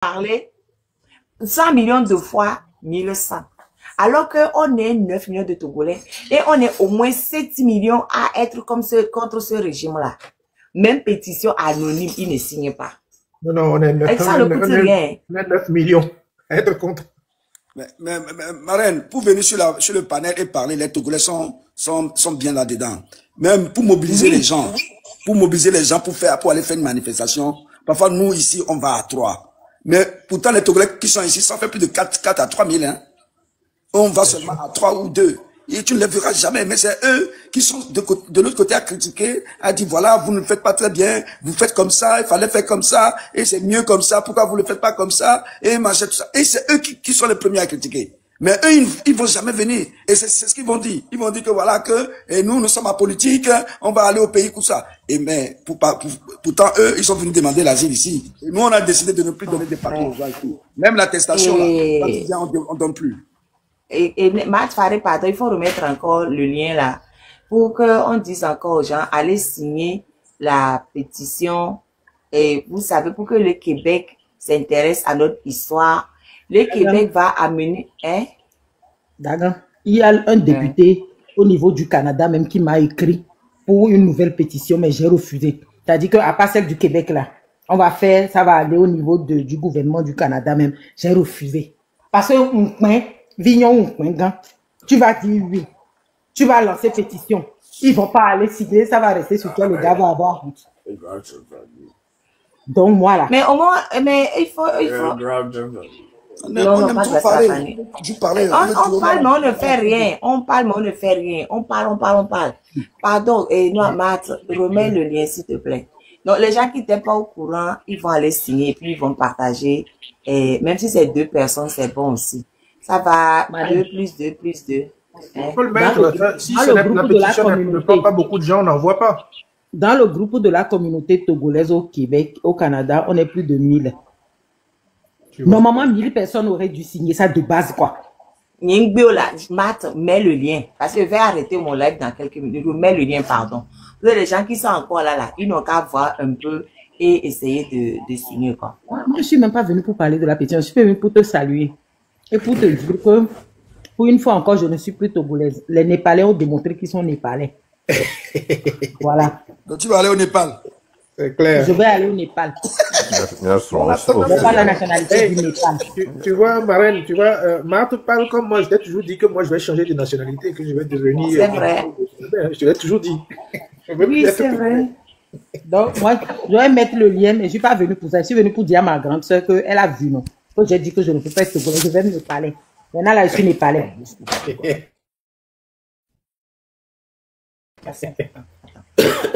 parler 100 millions de fois 1100. Alors qu'on est 9 millions de Togolais et on est au moins 7 millions à être comme contre ce régime-là. Même pétition anonyme, ils ne signent pas. Non, non, on est 9 millions à être contre. Mais Marraine, pour venir sur le panel et parler, les Togolais sont bien là-dedans. Même pour mobiliser les gens, pour aller faire une manifestation. Parfois, nous, ici, on va à 3. Mais pourtant, les Togolais qui sont ici, ça fait plus de 4 à 3 000, hein. On va seulement à 3 ou 2. Et tu ne les verras jamais. Mais c'est eux qui sont de l'autre côté à critiquer, à dire voilà, vous ne le faites pas très bien, vous faites comme ça, il fallait faire comme ça, et c'est mieux comme ça, pourquoi vous ne le faites pas comme ça, et machin, tout ça. Et c'est eux qui sont les premiers à critiquer. Mais eux, ils vont jamais venir. Et c'est ce qu'ils vont dire. Ils vont dire que voilà, et nous sommes en politique, on va aller au pays comme ça. Et mais, pourtant, eux, ils sont venus demander l'asile ici. Et nous, on a décidé de ne plus donner des papiers aux gens ici. Même l'attestation, là, on donne plus. Et Matt Faré, pardon, il faut remettre encore le lien là pour qu'on dise encore aux gens, allez signer la pétition. Et vous savez, pour que le Québec s'intéresse à notre histoire, le Québec va amener... Hein? D'accord. Il y a un député au niveau du Canada même qui m'a écrit pour une nouvelle pétition, mais j'ai refusé. C'est-à-dire qu'à part celle du Québec là, on va faire, ça va aller au niveau du gouvernement du Canada même. J'ai refusé. Parce que... Vignon, tu vas dire oui. Tu vas lancer pétition. Ils vont pas aller signer, ça va rester sur toi, le gars va avoir honte. Donc, voilà. Mais au moins, mais il faut... Non, pas de parler. On parle, mais on ne fait rien. On parle, mais on ne fait rien. On parle. Pardon, et non, Matt, remets le lien, s'il te plaît. Donc, les gens qui n'étaient pas au courant, ils vont aller signer, puis ils vont partager. Et même si c'est 2 personnes, c'est bon aussi. Ça va, 2 plus 2 plus 2. On peut le mettre, si la pétition ne prend pas beaucoup de gens, on n'en voit pas. Dans le groupe de la communauté togolaise au Québec, au Canada, on est plus de 1000. Normalement, 1000 personnes auraient dû signer ça de base, quoi. Matt, mets le lien. Parce que je vais arrêter mon live dans quelques minutes. Je mets le lien, pardon. Vous avez les gens qui sont encore là, ils n'ont qu'à voir un peu et essayer de signer, quoi. Moi, je suis même pas venu pour parler de la pétition. Je suis venu pour te saluer. Et pour te dire que, pour une fois encore, je ne suis plus togolaise. Les Népalais ont démontré qu'ils sont Népalais. Voilà. Donc tu vas aller au Népal. C'est clair. Je vais aller au Népal. Je n'ai pas la nationalité du Népal. Tu vois, Marraine, tu vois, Marthe parle comme moi. Je t'ai toujours dit que moi, je vais changer de nationalité, que je vais devenir... C'est vrai. Je te l'ai toujours dit. Oui, c'est vrai. Donc, moi, je vais mettre le lien, mais je ne suis pas venue pour ça. Je suis venue pour dire à ma grande soeur qu'elle a vu, non. Donc, j'ai dit que je ne peux pas être togolais, je vais me parler. Maintenant, là, je suis népalais.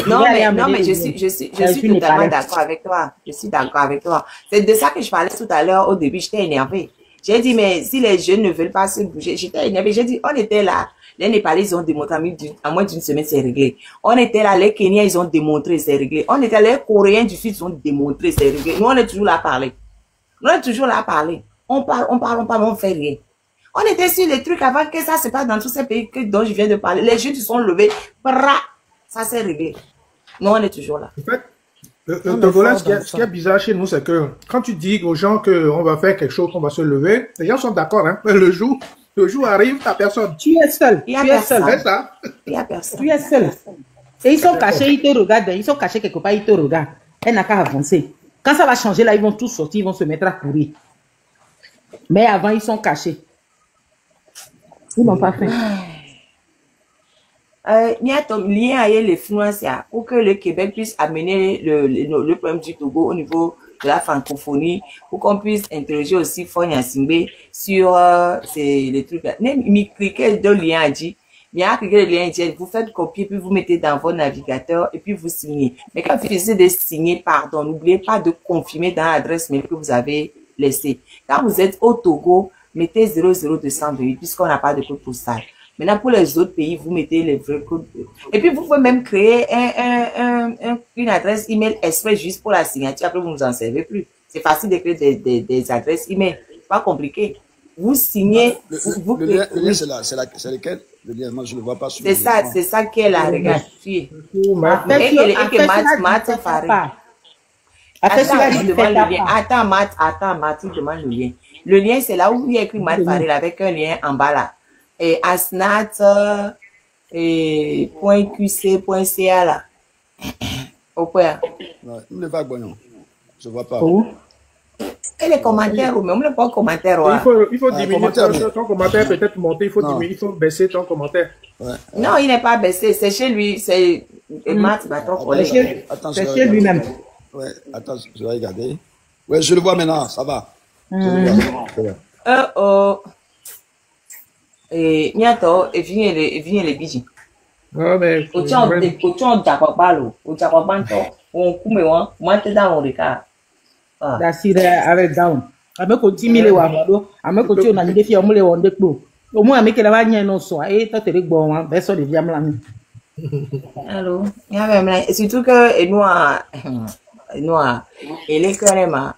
Non, mais je suis totalement d'accord avec toi. Je suis d'accord avec toi. C'est de ça que je parlais tout à l'heure. Au début, j'étais énervée. J'ai dit, mais si les jeunes ne veulent pas se bouger, j'étais énervée. J'ai dit, on était là. Les Népalais, ils ont démontré, en moins d'une semaine, c'est réglé. On était là, les Kenyans, ils ont démontré, c'est réglé. On était là, les Coréens du Sud, ils ont démontré, c'est réglé. Nous, on est toujours là à parler. On est toujours là à parler. On parle, on fait rien. On était sur les trucs avant que ça se passe dans tous ces pays dont je viens de parler. Les jeunes se sont levés. Ça s'est réglé. Nous, on est toujours là. En fait, le Togolais, ce qui est bizarre chez nous, c'est que quand tu dis aux gens qu'on va faire quelque chose, qu'on va se lever, les gens sont d'accord. Hein? Le jour arrive, t'as personne. Tu es seul. Il y a personne. C'est ça. Il y a personne. Tu es seul. Et ils sont cachés, ils te regardent. Ils sont cachés quelque part, ils te regardent. Elle n'a qu'à avancer. Quand ça va changer, là, ils vont tous sortir, ils vont se mettre à courir. Mais avant, ils sont cachés. Ils n'ont pas fait. Il y a un lien avec l'influence pour que le Québec puisse amener le problème du Togo au niveau de la francophonie, pour qu'on puisse interroger aussi Fonya Simbe sur les trucs. Mais cliquez de lien à dit. Il y a cliqué le lien dit, vous faites copier, puis vous mettez dans votre navigateur et puis vous signez. Mais quand vous essayez de signer, pardon, n'oubliez pas de confirmer dans l'adresse mail que vous avez laissée. Quand vous êtes au Togo, mettez 00228 puisqu'on n'a pas de code postal. Maintenant, pour les autres pays, vous mettez les vrais codes. Et puis, vous pouvez même créer une adresse email exprès juste pour la signature. Après, vous ne vous en servez plus. C'est facile d'écrire des adresses email. C'est pas compliqué. Vous signez. Le lien, c'est lequel? Le lien, moi, je ne le vois pas sur c'est ça qui est la regarde. Après, tu vas Attends, il dire, demande fais le ta lien. part. Attends, il demande le lien. Le lien, c'est là où il y a écrit Matt Farrell avec un lien en bas là. Et Asnat, et .qc.ca là. Au point. Ouais, ne va pas, non. Je vois pas. Où? Et les commentaires, mais on ne pas commentaire. Il faut diminuer commentaire, ton commentaire, peut-être monter, il faut diminuer, il faut baisser ton commentaire. Ouais. Non, il n'est pas baissé. C'est chez lui. C'est Matt va trop Ouais. coller. Attends, C'est je vais chez regarder. lui-même. Ouais, attends, je vais regarder. Ouais, je le vois maintenant, ça va. Je le vois. Oh. Et bientôt, et vient les bijoux. Non, mais. Au tien, d'accord, balo. Au d'accord, banto. On coupe, moi, t'es dans le cas. Dasire avec down. Ame ko 10 000 wa do. Ame ko ti o na ni defi omule won de po. O mu ame kele wa nyen no so. E to tere gbo wan be so de viam la mi. Allô? Il y a même là. Surtout que, et les carrément.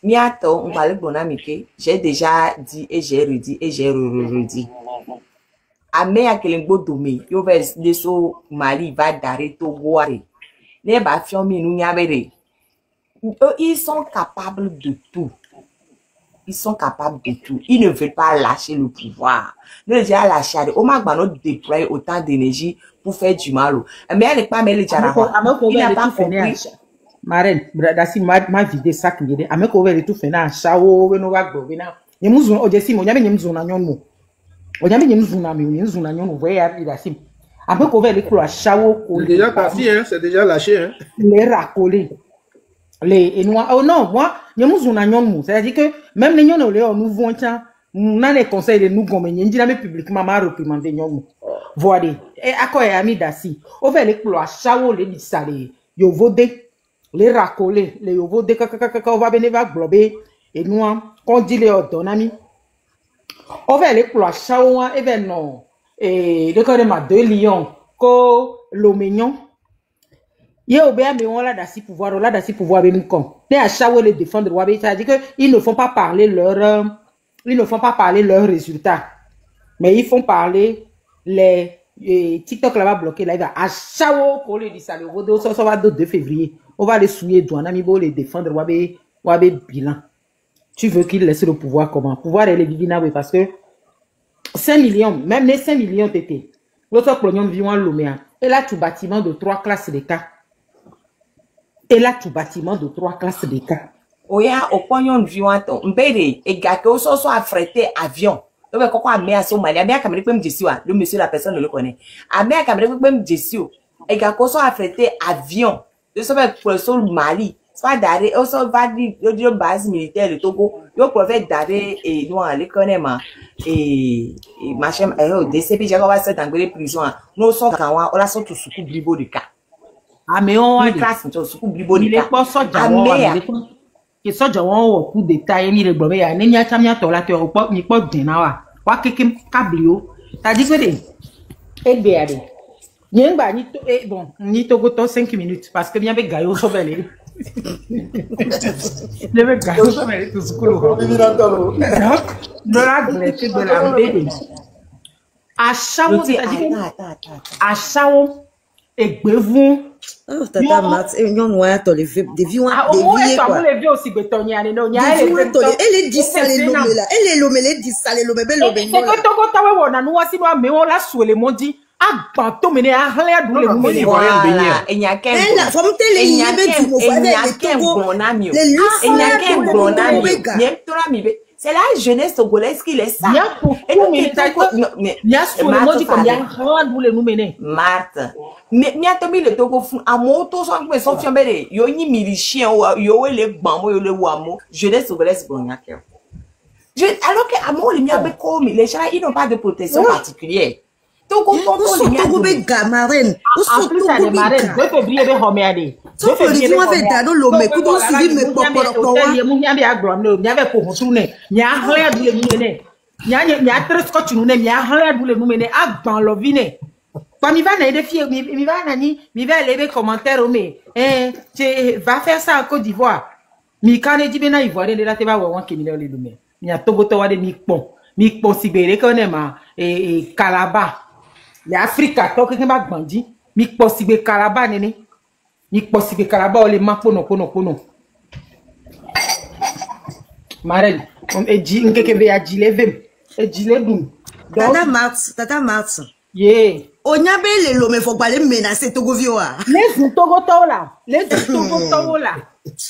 Bientôt, on parle de bon ami que j'ai déjà dit et j'ai redit et j'ai redit. Ame a quel beau domaine. Yo vais de so Mali va d'arrêter au boire. Les bafions nous n'y avait. Ils sont capables de tout. Ils sont capables de tout. Ils ne veulent pas lâcher le pouvoir. Nous déjà lâché. Au Magbano déploie autant d'énergie pour faire du mal. Mais elle n'est pas mêlée de Jarawa. Il n'a pas compris. Marraine, dasi ma vide sac ngede. Ame ko vele tout fait na shawo we no wa gbo we na. Ye muzu o je simo nyame nyemzu na nyonu. O nyame nyemzu na mi o nyemzu na nyonu we ya dasi. Ame ko vele klo shawo ko. C'est déjà parti, hein, c'est déjà lâché, hein. Les racolés. Les noirs. Oh non, moi, nyemzu na nyonu. C'est-à-dire que même les nyonu le nous vont tiens, on les conseils de nous gommer, nyindi na me publiquement ma réprimander nyonu. Voilà. Et à quoi est ami dasi. O vele klo shawo le disale. Yo vode les racolés, les yovo de on va venir va glober et nous on dit les autonomies on va aller pour la chaoua et ben non et le cas de ma 2 lions ko l'omignon y a obéa mais on là d'assez pouvoir venir comme les à chaoua les défendre ça dit que ils ne font pas parler leurs résultats mais ils font parler les TikTok là va bloquer là il va à chaoua pour les dire ça le vote ça va 2 février. On va les souiller, les défendre, wabe bilan. Tu veux qu'il laisse le pouvoir comment? Pouvoir est le parce que 5 millions, même les 5 millions t'étaient. L'autre problème vivant l'Oméa. Et là, tout bâtiment de 3 classes d'état. Oya, au pognon vivant, mbere, et gars qui sont affrétés avion. Donc, quand on a mis à Somalia, mais à Cameroun, comme Jessie, le monsieur, la personne ne le connaît. À mais à Cameroun, comme Jessie, et gars qui sont affrétés avion. Je sais pas pour le Mali, c'est pas d'arrêt, on s'en va dire base militaire de Togo, yo prophète d'arrêt et nous on les connaît ma et machin DCP j'ai va se dans les prisons, nous sommes quand on la sort tout sous blibo de cas. Ah mais on a classe tout sous blibo de cas. Il est pas sorti que ça jawon au coup d'état et ni le blomé ya ni chamia to la te o po ni po dina wa kekem kablio ta dit que et bien Nyengba ni to bon ni to go to 5 minutes parce que bien be gayo so bele. Le be gayo so bele to school. De la glette de la mbede. A chawo a chawo egbevu. Oh tata Max et nyon noya to les vieux Ah au moins toi les vieux aussi betonia no nya elle dit ça les lomé là elle est lomé les dit ça les lomé be lomé. C'est que to go tawe wona no wasi no me on la souele mondi. Ah, banto mene a hale dule mu mene voilà et nya ken elle la femme télé il be du mo fa c'est la jeunesse togolaise qui laisse ça. Marthe. Mais Miatomi le Togo fou à moto sans que son fiambere yo ni milicien yo le bamo yo le wamo jeunesse togolaise bon nya ken. Alors que amour les miabe comme les gens ils n'ont pas de protection particulière. Togo be gamarène en plus ça marraine 2 février be homeade 2 février be fait dado lomé ku don suivi me poporo wa mu nya be agrom no nya be ko hotune nya hole dule mu mene nya tresko tunu ne nya hole dule mu mene agban lovine pa mi va na de fie mi va na ni mi va lever commentaire o me tu va faire ça en Côte d'Ivoire mi kane di be na Ivoire de la te va wa 1 million le lume nya Togo to wa de mi pon sibere ko ne ma Calabar l'Afrique to ke ba gbandi mi possible Calabar nene mi possible Calabar o le ma pono Marel, et dit nkeke a dit levem, et dit le boum. Tata Marthe. Yeah. Onyabe les lomé faut pas les menacer Togo vioa. Les Togo là, les Togo là,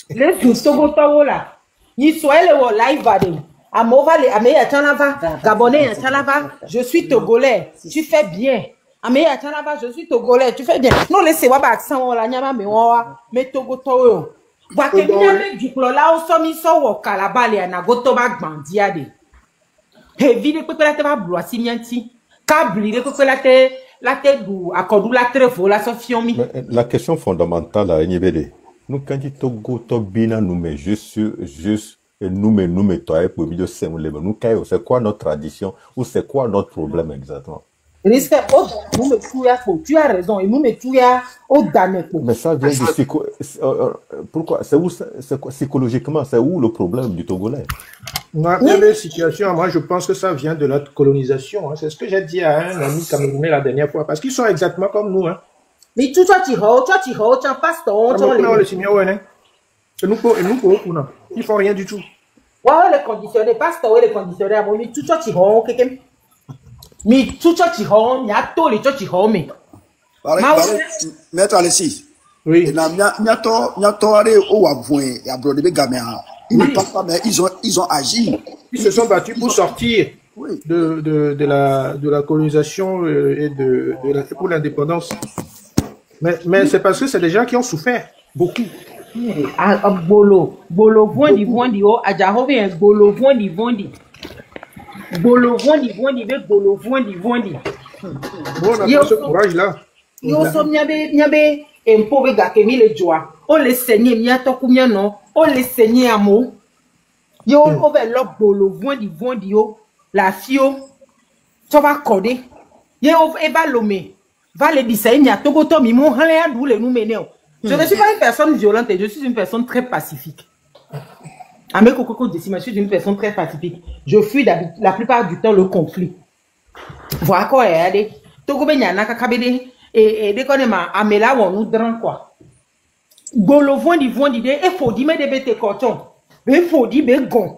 les Togo là. Ni soit le live vadé. Amova le ameya chanava, Gabonais chanava, je suis togolais, tu fais bien. Ameya chanava, je suis togolais, tu fais bien. Non laissez moi accent la nyama mais Togo toyo. Wa ke nyame du là o so mi so wo kalabale na goto ba gbandia de. He vide pe la te ba blo asimianti. Kabli de pe la te du akodu la trevo la so fiomi. La question fondamentale à Nyebede. Nous quand dit Togo to bina nous mais juste nous toi pour vidéo c'est c'est quoi notre tradition ou c'est quoi notre problème exactement? Tu as raison, et nous mettons au damé. Mais ça vient de pourquoi? C'est où, c'est quoi psychologiquement? C'est où le problème du Togolais? Il y a des situations, moi je pense que ça vient de la colonisation. Hein. C'est ce que j'ai dit à un ami camerounais la dernière fois, parce qu'ils sont exactement comme nous. Hein. Mais tu as passes ton ils font rien du tout. Ouais, les conditionnés, pasteur, les conditionnés, à mon tu quelqu'un. Mais tout ça, tu as il y a tout les choses, tu as mais. Maître Alessi. Oui. Il y a au avoué, il y a brodé gamins. Ils ne parlent pas, mais ils ont agi. Ils se sont battus pour sortir de la colonisation et pour l'indépendance. Mais c'est parce que c'est des gens qui ont souffert beaucoup. Bolo, vondi, oh, Adjahove, bolo, vondi. Bolo, vondi. Bon, on a pas ce courage-là. Yo sommes nyabe, un pauvre gars qui le joie. On les saignait, miato combien non, on les saignait à mot. Yo, on va leur bolo, vondi, yo, la fio, ça va accorder. Yo, va l'homme, va le dire, il y a tout le monde, nous mener. Je ne suis pas une personne violente, je suis une personne très pacifique. Amé Kokoko je suis une personne très pacifique. Je fuis la plupart du temps le conflit. Voilà quoi, regardez. Togo Benyana Kakabede et dès qu'on est ma amela on nous drang quoi. Golo vondi et faut dire mais des bêtes coton. Mais faut dire ben gon.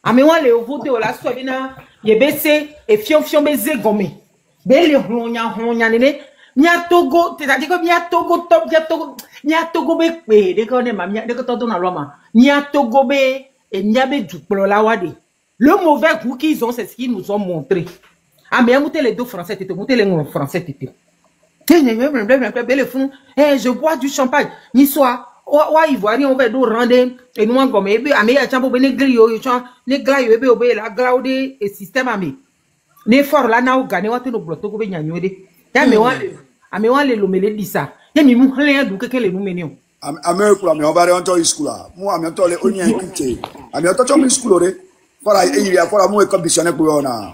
Amé on les vote la soivina yebese et fion beze gomé. Ben les honya nene. Nya Togo, c'est-à-dire que nya Togo top, nya Togo be, dès qu'on est ma nya, dès que t'en donnes à l'homme, nya Togo be, et nya be du la wade. Le mauvais goût qu'ils ont, c'est ce qu'ils nous ont montré. Ah, mais montez les deux français, t'étais, montez les français, t'étais. Je bois du champagne, ni soit, ouais, ivoirien, on va nous rendre, et nous en gomme, et bien, amé, chambo, bene grio, ne glaio, et la glaude, et système amé. Ne fort là, na ou gagné, ou te no bloto, go be nyanyode. Ya me wan le lomele disa. Ya mi mu hlen du keke le nu menio. Ame kula me obare onto iskula. Mu ame to le oni enkite. Ame to cho mi school re. Para area para mu e conditionner pour ona.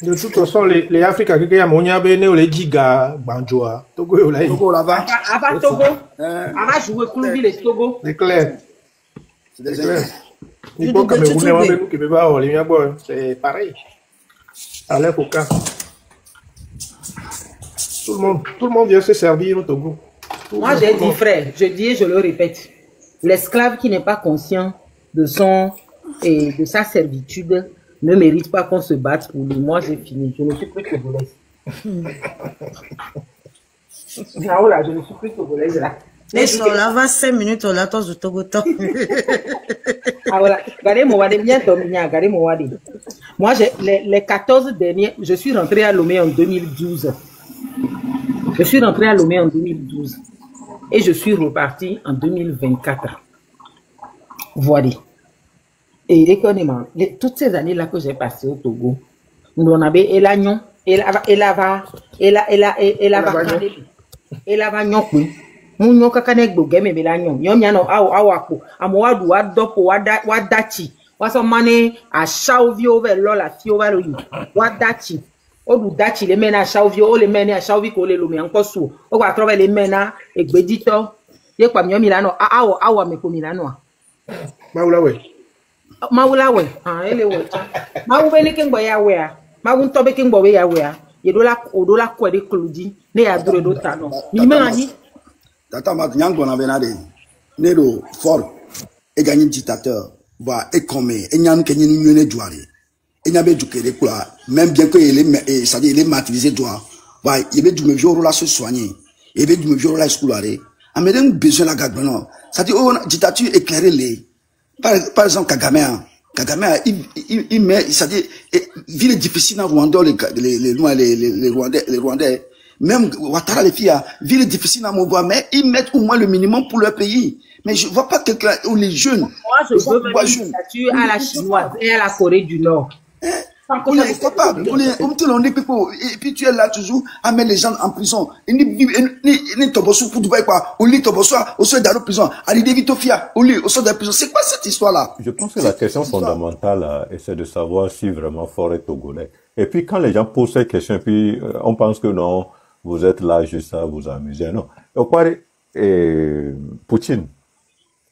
De toute façon les Africains qui ya monya be ne o le giga banjoa. Togo yo la. Togo là-bas. Ava Togo. Ava jouer club le Togo. C'est clair. C'est clair. Il faut que Camerounais on be que be ba o le bon, c'est pareil. Allez pour cas. Tout le monde vient se servir au Togo. Moi, j'ai dit, frère, je dis et je le répète, l'esclave qui n'est pas conscient de sa servitude ne mérite pas qu'on se batte pour lui. Moi, j'ai fini. Je ne suis plus togolaise. Là, je ne suis plus togolaise là. Et sur là, va 5 minutes, on l'attend du Togo. Ah voilà, regardez-moi, bien dominé, regardez-moi. Moi, les 14 derniers, je suis rentré à Lomé en 2012. Je suis rentré à Lomé en 2012 et je suis reparti en 2024. Voilà. Et économiquement, toutes ces années-là que j'ai passées au Togo, on avait Elagnon, Elava, Munyo kakanek do game belanyo. Nyonyano awako. Amwadu wadopo wadachi. Waso mane a shavio over lola fi over you. Wadachi. Odu dachi le mena shavio o le mena shavi ko le lomi anko su. O gba trove le mena egbedito. Ye kwa myo milano awa me ko milano. Maulawe. Maulawe. Ah ele wo. Mawu be ni kengbo ya we a. Mawu ntobe kengbo we ya we a. Ye odola ko de kludi ne ya dure do tano. Ni menani Tata Mat Nyango na benade. Nero fort et gagné dictateur. Voilà, et comme, et n'y a qu'un n'y douaré. Et n'y a pas du quoi, même bien que il est maîtrisé droit. Voilà, il y avait du même jour là se soigner. Il y avait du même jour là scolaire. Ah, mais d'un besoin la garde, non. Ça dit, oh, dictature éclairée les. Par exemple, Kagame, il met, ça dit, ville difficile en Rwanda, les Rwandais. Même Ouattara, les filles, ville difficile à Mouvoir, mais ils mettent au moins le minimum pour leur pays. Mais je vois pas quelqu'un, ou les jeunes. Moi, je veux même une dictature à la chinoise et à la Corée du Nord. On est capable. Et puis tu es là toujours à mettre les gens en prison. Ni Tobosu pour Dubaï quoi. Ou li Tobosu au sein de la prison. Ali David Tofia au lit au sein de la prison. C'est quoi cette histoire-là? Je pense que la question fondamentale, c'est de savoir si vraiment Fort est togolais. Et puis quand les gens posent ces questions, puis on pense que non, vous êtes là juste à vous amuser. Non. Poutine,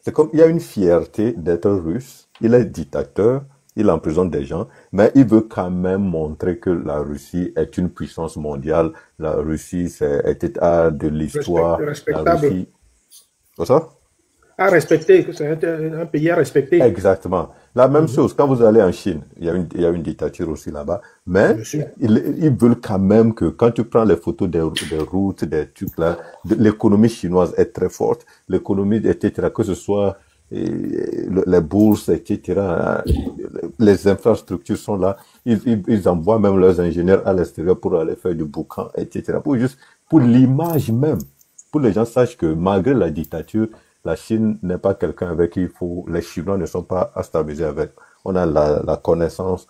c'est comme il y a une fierté d'être russe. Il est dictateur. Il emprisonne des gens, mais il veut quand même montrer que la Russie est une puissance mondiale. La Russie, a de l'histoire. La Russie... C'est ça? À respecter, c'est un pays à respecter. Exactement. La même chose, quand vous allez en Chine, il y a une dictature aussi là-bas, mais ils veulent quand même que quand tu prends les photos des routes, des trucs là, l'économie chinoise est très forte, l'économie, etc., que ce soit les bourses, etc., les infrastructures sont là. Ils envoient même leurs ingénieurs à l'extérieur pour aller faire du boucan, etc. Pour l'image même. Pour les gens sachent que malgré la dictature, la Chine n'est pas quelqu'un avec qui les Chinois ne sont pas à stabiliser avec. On a la connaissance,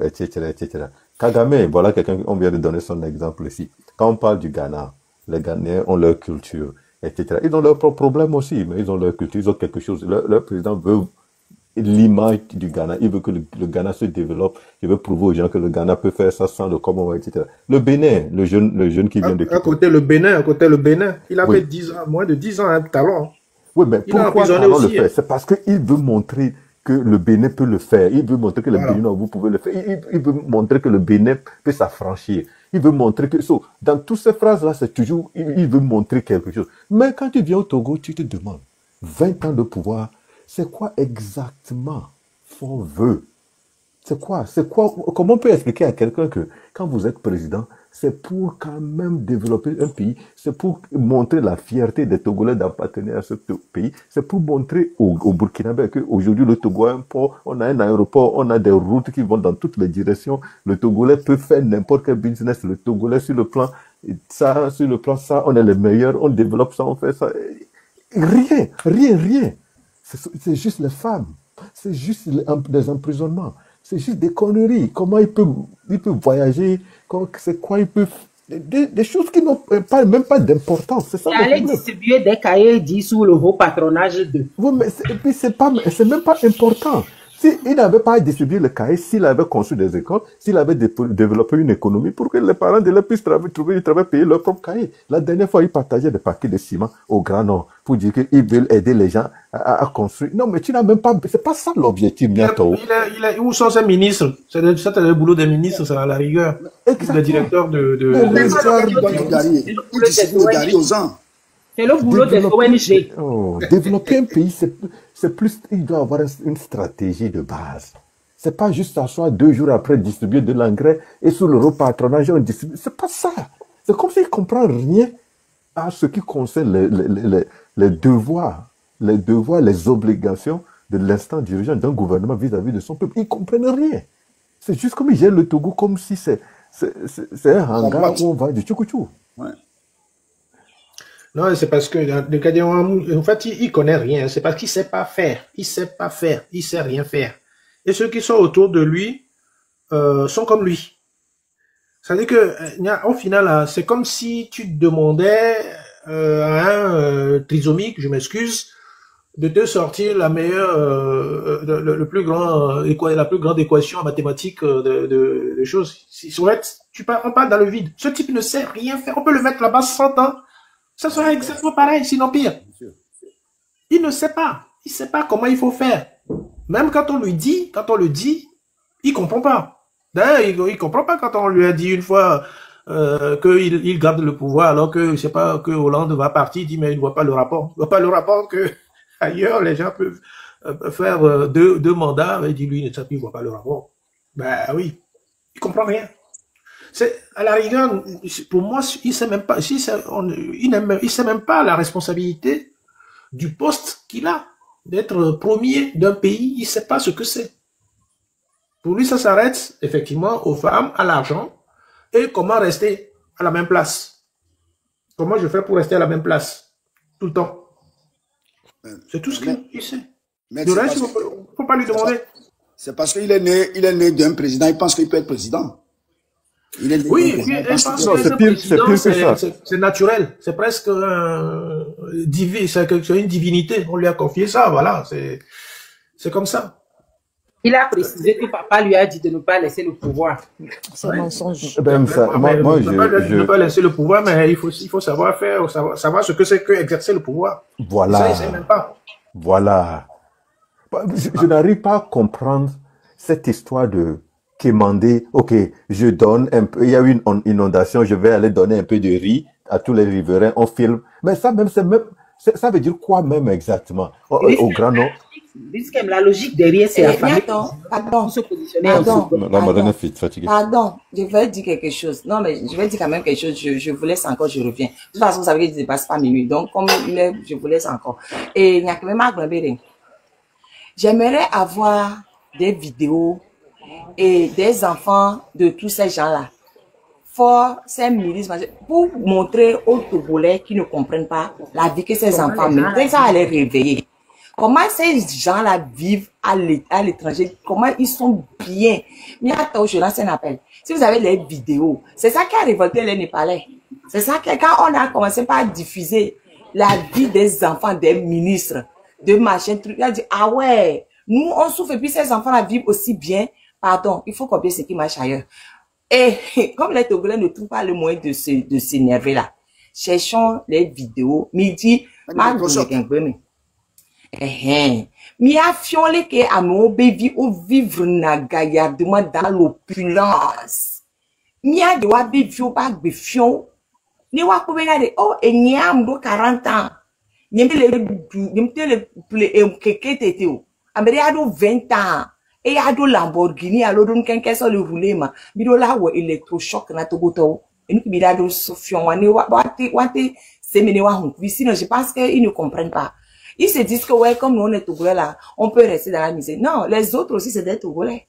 etc., etc. Kagame, voilà quelqu'un, on vient de donner son exemple ici. Quand on parle du Ghana, les Ghanéens ont leur culture, etc. Ils ont leurs propres problèmes aussi, mais ils ont leur culture, ils ont quelque chose. Leur président veut l'image du Ghana. Il veut que le Ghana se développe. Il veut prouver aux gens que le Ghana peut faire ça sans le Commonwealth, etc. Le Bénin, le jeune qui vient de quitter. À côté le Bénin, il a fait 10 ans, moins de 10 ans à talent. Oui, mais pourquoi Talon le fait? C'est parce qu'il veut montrer que le Bénin peut le faire. Il veut montrer que le Bénin, vous pouvez le faire. Il veut montrer que le Bénin peut s'affranchir. Il veut montrer que... dans toutes ces phrases-là, c'est toujours... Il veut montrer quelque chose. Mais quand tu viens au Togo, tu te demandes, 20 ans de pouvoir, c'est quoi exactement son vœu? C'est quoi? Comment on peut expliquer à quelqu'un que quand vous êtes président, c'est pour quand même développer un pays, c'est pour montrer la fierté des Togolais d'appartenir à ce pays, c'est pour montrer au Burkinabé qu'aujourd'hui le Togo a un port, on a un aéroport, on a des routes qui vont dans toutes les directions, le Togolais peut faire n'importe quel business, le Togolais sur le plan ça, on est les meilleurs, on développe ça, on fait ça. Rien. C'est juste les femmes, c'est juste des emprisonnements. C'est juste des conneries. Comment il peut voyager? C'est quoi il peut... Des choses qui n'ont même pas d'importance. C'est ça. Il allait distribuer des cahiers dits sous le haut patronage de... Oui, mais c'est même pas important. S'il n'avait pas distribué le cahier, s'il avait construit des écoles, s'il avait développé une économie pour que les parents de puissent trouver du travail, payer leur propre cahier. La dernière fois, il partageait des paquets de ciment au Grand Nord pour dire qu'ils veulent aider les gens à construire. Non, mais tu n'as même pas... C'est pas ça l'objectif, bientôt. Où sont ces ministres? C'est le boulot des ministres, c'est à la rigueur. Le directeur Il distribue le Gary aux gens. C'est le boulot des ONG. Développer un pays, c'est plus, il doit avoir une stratégie de base. C'est pas juste s'asseoir 2 jours après distribuer de l'engrais et sous le patronage on distribue. C'est pas ça. C'est comme s'il comprend rien à ce qui concerne les devoirs, les obligations de l'instant dirigeant d'un gouvernement vis-à-vis de son peuple. Ils comprennent rien. C'est juste comme ils gèrent le Togo comme si c'est un hangar où on va du tchoukou-tchou. Ouais. Non, c'est parce que le Kadewamou, en fait, il connaît rien. C'est parce qu'il sait pas faire. Il sait rien faire. Et ceux qui sont autour de lui sont comme lui. C'est-à-dire que, au final, c'est comme si tu demandais à un trisomique, je m'excuse, de te sortir la meilleure, la plus grande équation mathématique de choses. On parle dans le vide. Ce type ne sait rien faire. On peut le mettre là-bas 100 ans. Ça sera exactement pareil, sinon pire. Il ne sait pas. Il ne sait pas comment il faut faire. Même quand on le dit, il comprend pas. D'ailleurs, il comprend pas quand on lui a dit une fois qu'il garde le pouvoir, alors que, je sais pas, que Hollande va partir, il dit, mais il ne voit pas le rapport. Il ne voit pas le rapport que ailleurs, les gens peuvent faire deux mandats, il dit lui, il ne voit pas le rapport. Ben oui, il comprend rien. C'est à la rigueur, pour moi, il sait même pas, il sait même pas la responsabilité du poste qu'il a, d'être premier d'un pays, il sait pas ce que c'est. Pour lui, ça s'arrête effectivement aux femmes, à l'argent, et comment rester à la même place. Comment je fais pour rester à la même place tout le temps. C'est tout ce qu'il sait. Le reste, il ne faut pas lui demander. C'est parce qu'il est né d'un président, il pense qu'il peut être président. Il est né oui, c'est pire que ça. C'est naturel, c'est presque c'est une divinité. On lui a confié ça, voilà, c'est comme ça. Il a précisé que papa lui a dit de ne pas laisser le pouvoir. C'est mensonge. Moi, je ne pas laisser le pouvoir, mais il faut savoir faire, savoir ce que c'est que exercer le pouvoir. Voilà. Ça, il sait même pas. Voilà. Je n'arrive pas à comprendre cette histoire de quémander, ok, je donne un peu, il y a eu une inondation, je vais aller donner un peu de riz à tous les riverains, on filme. Mais ça même, ça veut dire quoi même exactement au grand nom? La logique derrière, c'est la famille. Pardon, se positionner. Pardon, je vais dire quelque chose. Non, mais je vais dire quand même quelque chose. Je vous laisse encore, je reviens. De toute façon, vous savez que je ne dépasse pas minuit. Donc, comme il est, je vous laisse encore. Et il y a quand même j'aimerais avoir des vidéos et des enfants de tous ces gens-là. Fort, ces milices, pour montrer aux Togolais qui ne comprennent pas la vie que ces enfants mènent. Ça va les réveiller. Comment ces gens-là vivent à l'étranger, comment ils sont bien. Mais attends, je lance un appel. Si vous avez les vidéos, c'est ça qui a révolté les Népalais. C'est ça que quand on a commencé par diffuser la vie des enfants, des ministres, de machin, truc, il a dit, ah ouais, nous on souffre et puis ces enfants-là vivent aussi bien. Pardon, il faut copier ce qui marche ailleurs. Et comme les Togolais ne trouvent pas le moyen de s'énerver là, cherchons les vidéos. Midi, mi a fiolé que à mon bébé au vivre na gaillardement dans l'opulence. Mi a de wa bébé au bag de fion. Ni wa ko bena de oh et niam do 40 ans. Ni le keke tete o. Amere a do 20 ans. Et a do Lamborghini a l'odon kenke so le rouler ma. Bi do la wo électrochoc na togoto. Et nous bi da do fion wa ni wa semene wa hon. Sinon je pense que ils ne comprennent pas. Ils se disent que, ouais, comme nous, on est Togolais là, on peut rester dans la misère. Non, les autres aussi, c'est des Togolais.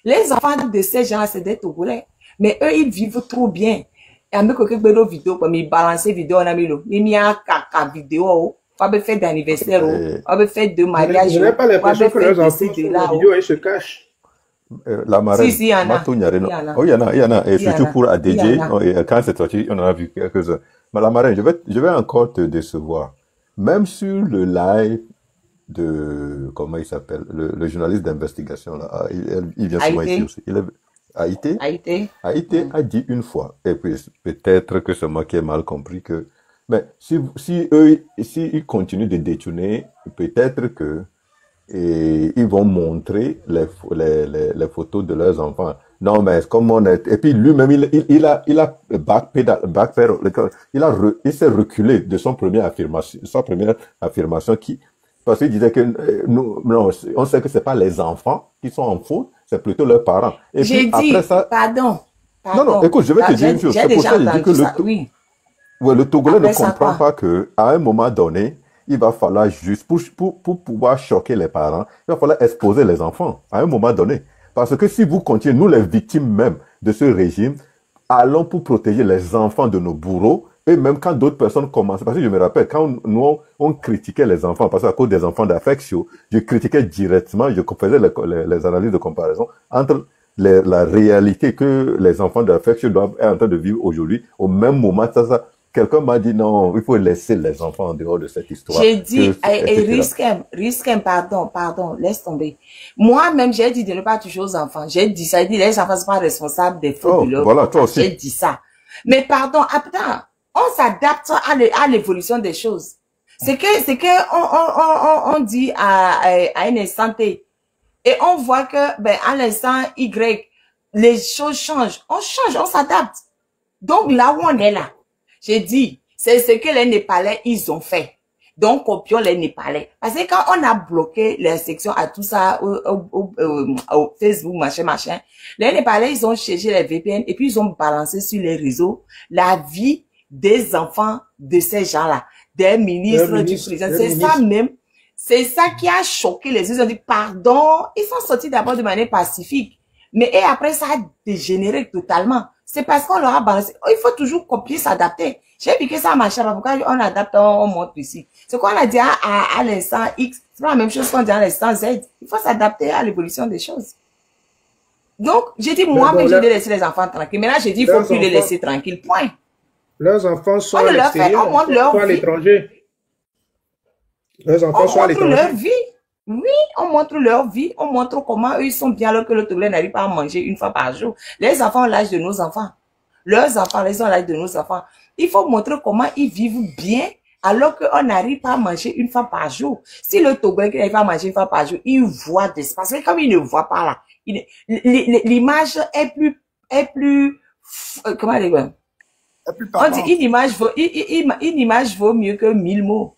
Les enfants de ces gens-là, c'est des Togolais. Mais eux, ils vivent trop bien. Et avec quelques vidéos, comme ils balancent vidéos, on a mis le, il y a caca vidéo, on va faire d'anniversaire, on va faire de mariage. Je n'ai pas l'impression que leurs enfants sont la vidéo, ils se cachent. La marraine. Si, il y en a. Oh, il y en a. Et surtout pour ADJ, quand c'est sorti, on en a vu quelques-uns. Mais la marraine, je vais encore te décevoir. Même sur le live de, comment il s'appelle, le journaliste d'investigation, là, il vient souvent ici aussi. Haïté a dit une fois, et puis peut-être que c'est moi qui ai mal compris que, mais si ils continuent de détourner, peut-être que, et ils vont montrer les photos de leurs enfants. Non, mais comme on est, et puis lui-même, il a il s'est reculé de sa première affirmation parce qu'il disait que non, on sait que c'est pas les enfants qui sont en faute, c'est plutôt leurs parents. Et j'ai puis dit, après ça, pardon. Non, écoute, je vais te dire une chose. C'est pour ça que je dis que le Togolais ne comprend pas que, à un moment donné, il va falloir juste, pour pouvoir choquer les parents, il va falloir exposer les enfants, à un moment donné. Parce que si vous continuez, nous les victimes même de ce régime, allons pour protéger les enfants de nos bourreaux, et même quand d'autres personnes commencent, parce que je me rappelle, quand nous, on critiquait les enfants, parce qu'à cause des enfants d'affection, je critiquais directement, je faisais les analyses de comparaison entre la réalité que les enfants d'affection doivent être en train de vivre aujourd'hui, au même moment, quelqu'un m'a dit non, il faut laisser les enfants en dehors de cette histoire. J'ai dit, risquem, pardon, laisse tomber. Moi-même, j'ai dit de ne pas toucher aux enfants. J'ai dit ça, j'ai dit les enfants sont pas responsables des fautes de leur. Voilà, toi aussi. J'ai dit ça. Mais pardon, après, on s'adapte à l'évolution des choses. C'est que on dit à un instant T. Et on voit que, à l'instant Y, les choses changent. On change, on s'adapte. Donc là où on est là, j'ai dit, c'est ce que les Népalais, ils ont fait. Donc, copions les Népalais. Parce que quand on a bloqué les sections à tout ça, au Facebook, machin, les Népalais, ils ont cherché les VPN et puis ils ont balancé sur les réseaux la vie des enfants de ces gens-là, des ministres, du président. C'est ça même. C'est ça qui a choqué les gens. Ils ont dit, pardon, ils sont sortis d'abord de manière pacifique. Mais et après, ça a dégénéré totalement. C'est parce qu'on leur a balancé. Il faut toujours copier, s'adapter. J'ai piqué ça à ma chère. Pourquoi on adapte, on montre ici. C'est quoi on a dit à l'instant X. C'est pas la même chose qu'on dit à l'instant Z. Il faut s'adapter à l'évolution des choses. Donc, j'ai dit, moi-même, j'ai laissé les enfants tranquilles. Maintenant, j'ai dit, il faut plus les laisser tranquilles. Point. Leurs enfants sont à l'extérieur, sont à l'étranger. Leurs enfants sont à l'étranger. On montre leur vie. Oui, on montre leur vie. On montre comment eux, ils sont bien alors que le Togolais n'arrive pas à manger une fois par jour. Les enfants ont l'âge de nos enfants. Leurs enfants, ils ont l'âge de nos enfants. Il faut montrer comment ils vivent bien alors qu'on n'arrive pas à manger une fois par jour. Si le Togolais qui n'arrive pas à manger une fois par jour, il voit parce que comme il ne voit pas là, l'image est plus, comment dire? On dit une image vaut mieux que 1000 mots.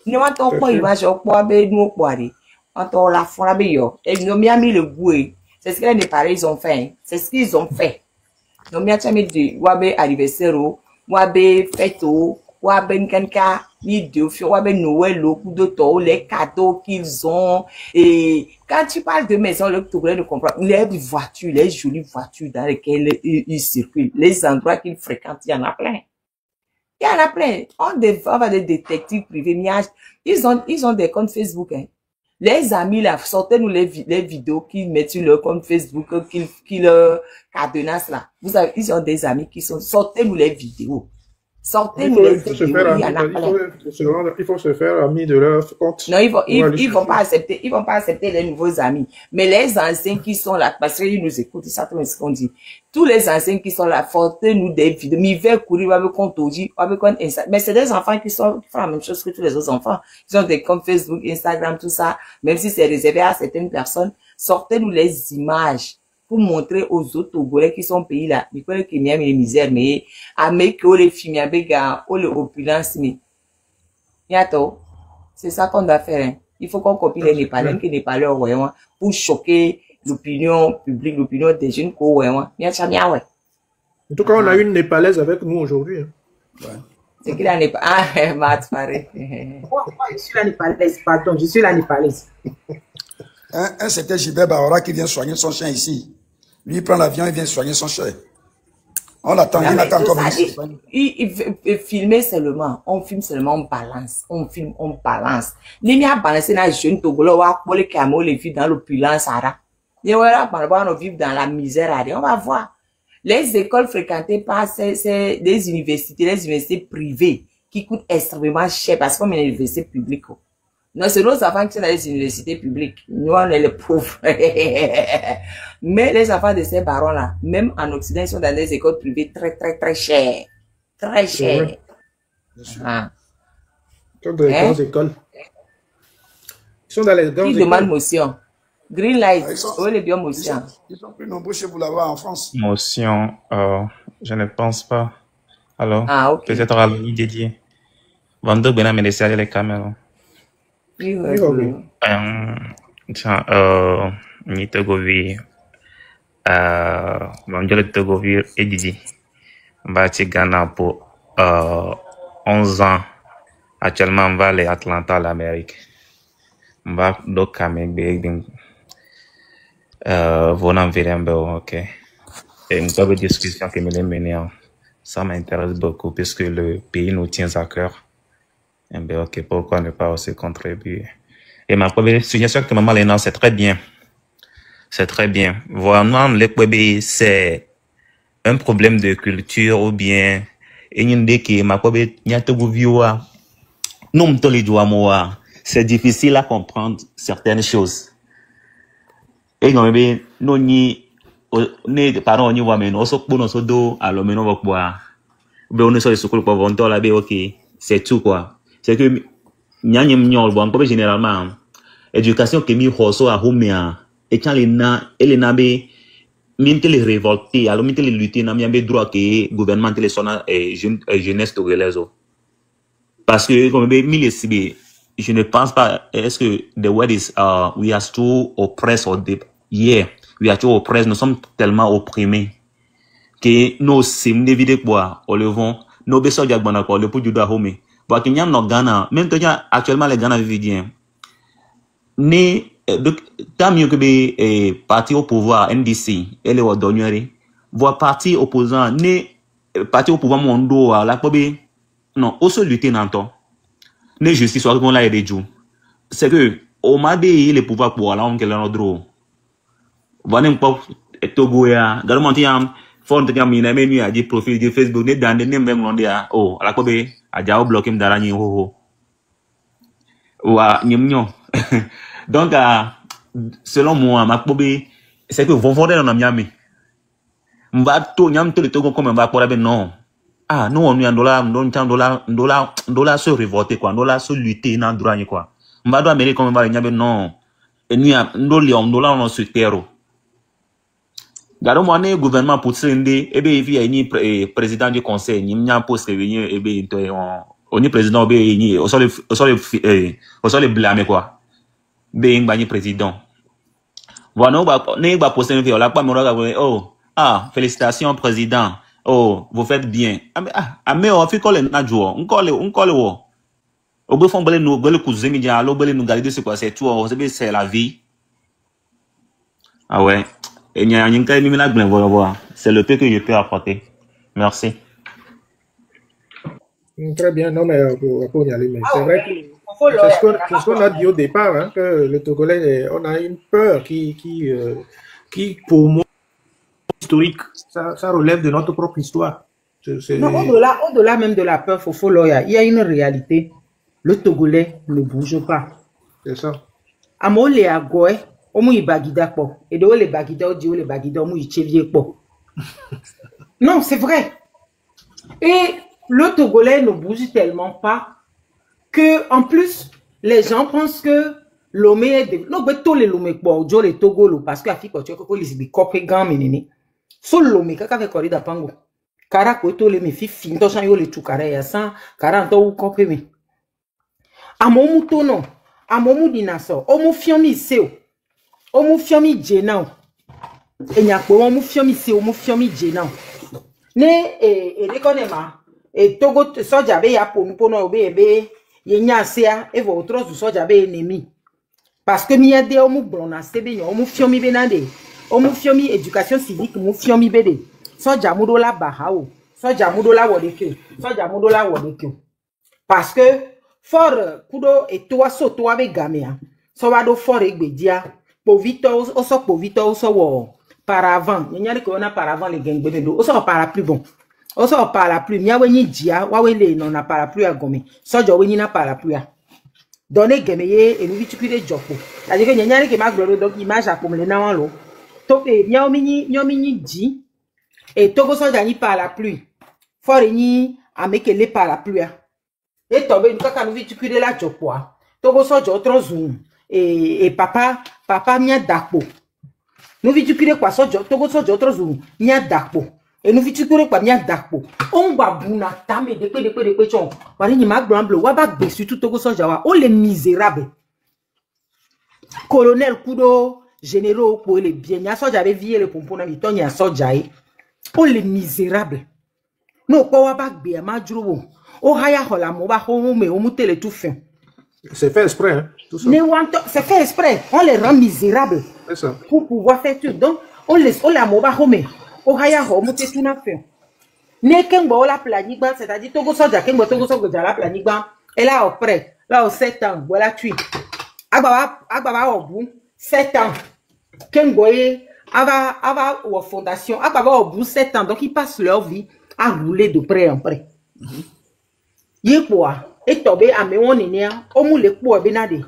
Nous avons pas image au quoi nous boire. On la fond la meilleure. Et nous avons mis le goût. C'est ce que les Népalais ils ont fait. C'est ce qu'ils ont fait. Nous avons mis de wabe anniversaire, wabe fête, wabe nkanka, ni de fio, wabe Noël, le coup de taux, les cadeaux qu'ils ont. Et quand tu parles de maison, le Togolais ne comprend pas. Les voitures, les jolies voitures dans lesquelles ils circulent, les endroits qu'ils fréquentent, il y en a plein. Il y en a plein. On va des détectives privés. Ils ont des comptes Facebook. Hein. Les amis, là, sortez-nous les vidéos qu'ils mettent sur leur compte Facebook, qu'ils cadenassent là. Vous avez, ils ont des amis qui sont, sortez-nous les vidéos. Sortez-nous les vidéos. Il y en a plein. Il faut se faire ami de leur compte. Non, ils vont pas accepter les nouveaux amis. Mais les anciens qui sont là, parce qu'ils nous écoutent, c'est ça ce qu'on dit. Tous les anciens qui sont là, sortez-nous des vidéos. Mais ils veulent courir avec compte Oji, avec compte Instagram. Mais c'est des enfants qui font la même chose que tous les autres enfants. Ils ont des comptes Facebook, Instagram, tout ça. Même si c'est réservé à certaines personnes, sortez-nous les images pour montrer aux autres Togolais qui sont pays là. Ils connaissent qu'il y a les misères, mais à mes que les filles, les opulences, mais c'est ça qu'on doit faire. Hein. Il faut qu'on copie les Népalais, que les Népalais ont pour choquer l'opinion publique, l'opinion des jeunes qu'on En tout cas, on a une Népalaise avec nous aujourd'hui. Hein. Ouais. C'est qui la Népalaise? Ah, Matt, pareil. Moi, je suis la Népalaise, pardon, je suis la Népalaise. Un certain Gilbert Bahora qui vient soigner son chien ici. Lui, il prend l'avion et vient soigner son chien. On l'attend, il attend encore. Il filme seulement, on filme seulement, on balance, on filme, on balance. Les miens balancés dans les jeunes Togolais, pour les camos, les filles dans l'opulence, les on vit dans la misère, on va voir. Les écoles fréquentées par c'est des universités, les universités privées qui coûtent extrêmement cher parce qu'on est une université publique. Non, c'est nos enfants qui sont dans les universités publiques. Nous, on est les pauvres. Mais les enfants de ces barons-là, même en Occident, ils sont dans des écoles privées très chères. Très chères. Ah. Ils sont dans les grandes écoles. Ils sont dans les grandes écoles. Qui demande motion? Green light. Oui, les bien motion. Ils sont plus nombreux chez vous là-bas en France. Motion, je ne pense pas. Alors, peut-être à l'uni dédié. Vando Bena me laisser aller les caméras. Ni Togovi, Mandjole Togovi et Didi. Bati Ghana pour 11 ans. Actuellement, on va aller à Atlanta, l'Amérique. On va donc Kamegbe. Volant Vilembe, ok. Et une petite discussion qui me l'a menée. Ça m'intéresse beaucoup puisque le pays nous tient à cœur. Eh bien, ok, pourquoi ne pas aussi contribuer? Et ma première suggestion que maman Léna, c'est très bien. C'est très bien. Vraiment, les Kwebe, c'est un problème de culture ou bien, et une idée qui ma Kwebe, c'est difficile à comprendre certaines choses. Et non, mais, non, ni, pardon, ni voit, mais non, so, bon, so, do, alors, mais non, va boire. Ben, on est sur le secours pour vendre la baie, ok. C'est tout, quoi. C'est que généralement éducation qui mi hoso a humia et quand les nabe minte les révolter alors minte les lutter na miambe droit que gouvernement les sona jeunesse togolaise Parce que, comme je ne pense pas, est-ce que the word is, we are too oppressed or yeah, we are too oppressed, nous sommes tellement opprimés que nous sommes dévidés quoi, au levant, nous besoin de bon accord, le pour du home. Parce qu'il y a nos Ghana, même actuellement les Ghana vivent bien. Tant mieux que les partis au pouvoir, NDC, et les Wadonieri, voir parti opposant, parti au pouvoir mondo, la probé, non, aussi lutter dans temps. Ne justice soit qu'on l'a aidé du. C'est que, au m'a dit les pouvoirs pour aller en quel droit. Voilà un peu, Togo ya, garement tiam, fond de gamin, mais nous a dit profil de Facebook, ne dans des mêmes mondia, oh, la probé, a déjà bloqué m'darani ho. Wa, nyemnyo. Donc, selon moi, ma probé, c'est que vous vendez dans Miami. M'va tout, nyam tout le Togo comme m'va pour la non. Ah, nous, on est en dollar se révolter, quoi. Dollar se lutter, dans le droit, quoi. On va doit comme on va dire, non. Et nous, dollar, on se terre. Gardons-moi, le gouvernement pour se rendre, et bien, il y a un président du conseil, il y a un poste, et bien, on est président, bien, on sort les blâmer, quoi. Bien, il y a un président. Voilà, on va poster, on va pas me oh, ah, félicitations, président. Oh, vous faites bien. Mais on fait quoi les nadjo? On colle. Au bout fond belé nous belé cousin média, l'au belé nous garder c'est quoi c'est tout, c'est la vie. Ah ouais. Et il y a un cas même là bien voir. C'est le peu que je peux apporter. Merci. Très bien, non mais pour y aller, mais c'est vrai que c'est ce qu'on a dit au départ, hein, que le Togolais, on a une peur qui pour moi historique, ça relève de notre propre histoire. Non, au-delà même de la peur, il y a une réalité. Le Togolais ne bouge pas. C'est ça. Amo le agoe, omu ibagida po. Et de le bagida, odi le bagida, omu ichevie po. Non, c'est vrai. Et le Togolais ne bouge tellement pas que, en plus, les gens pensent que l'homme est de... Non, mais tous les l'homme po, jo le Togolo, parce que Afrique, tu vois, les ibi kopé gan menene. Sol l'homme, kaka ve corrida pango. Kara ko to le me fi fin, to chan yo le tukara ya san, kara to u kopé me. Amomu tono, amomu dinaso, omu fiomi seo, omu fiomi jenao. Enyakpo, omu fiomi seo, omu fiomi jenao. Ne, rekonema, togo soja be ya pono obe, yenya sea, evo otros du soja be ennemi. Parce que mi yade omu blona sebe, omu fiomi benade, omu fiomi éducation civique, omu fiomi bede. Soja mudo la bahao, soja mudo la wodekyo, soja mudo la wodekyo. Parce que, for kudo etoa so toa be gamea, so wado for egbedia, povito, oso povito, oso wo, paravent, nyanyari ko na paravent le gengbe do, oso parapluie bon. Oso parapluie, nya wenyi dia, wawele non na parapluie agome, soja wenyi na parapluie. Donne gemeye, et nous vitukide jopo. La dike nyanyari ke magloro donc image akomele na wanlo. Toke, nya omini di, et togo soja ni parapluie. For ni ameke le parapluie. Et tombe nous quand nous vitukide la jopo. Togo soja otro zoom. Et papa nya dakpo. Nous vitukide kwa soja, togo soja otro zoom, nya dakpo. Et nous vitukide kwa nya dakpo. On va buna tame de chon. Wari ni magbamblo, wabak be surtout togo soja wa. Oh les misérables. Colonel Kudo, généraux pour les biens. Nya soja avait vie le pompon na miton nya soja e. Oh les misérables. Non, quoi wabak be amadro. Oh haya hola mo ba ho me o mutele tout fin. C'est fait exprès, hein, tout ça. C'est fait exprès. On les rend misérables. C'est ça. Pour pouvoir faire tout. Donc, on la moba home. O haya ho mute tout na fait. Ne kengo la planigba, c'est-à-dire Togo soja kengo Togo soja la planigba. Et là après, là au 7 ans, voilà tu. Agba au bout 7 ans. Kengo ava ou fondation, agba au bout 7 ans. Donc ils passent leur vie à rouler de près en près. Yé quoi? Et tobe ame won nenia o mu le po benade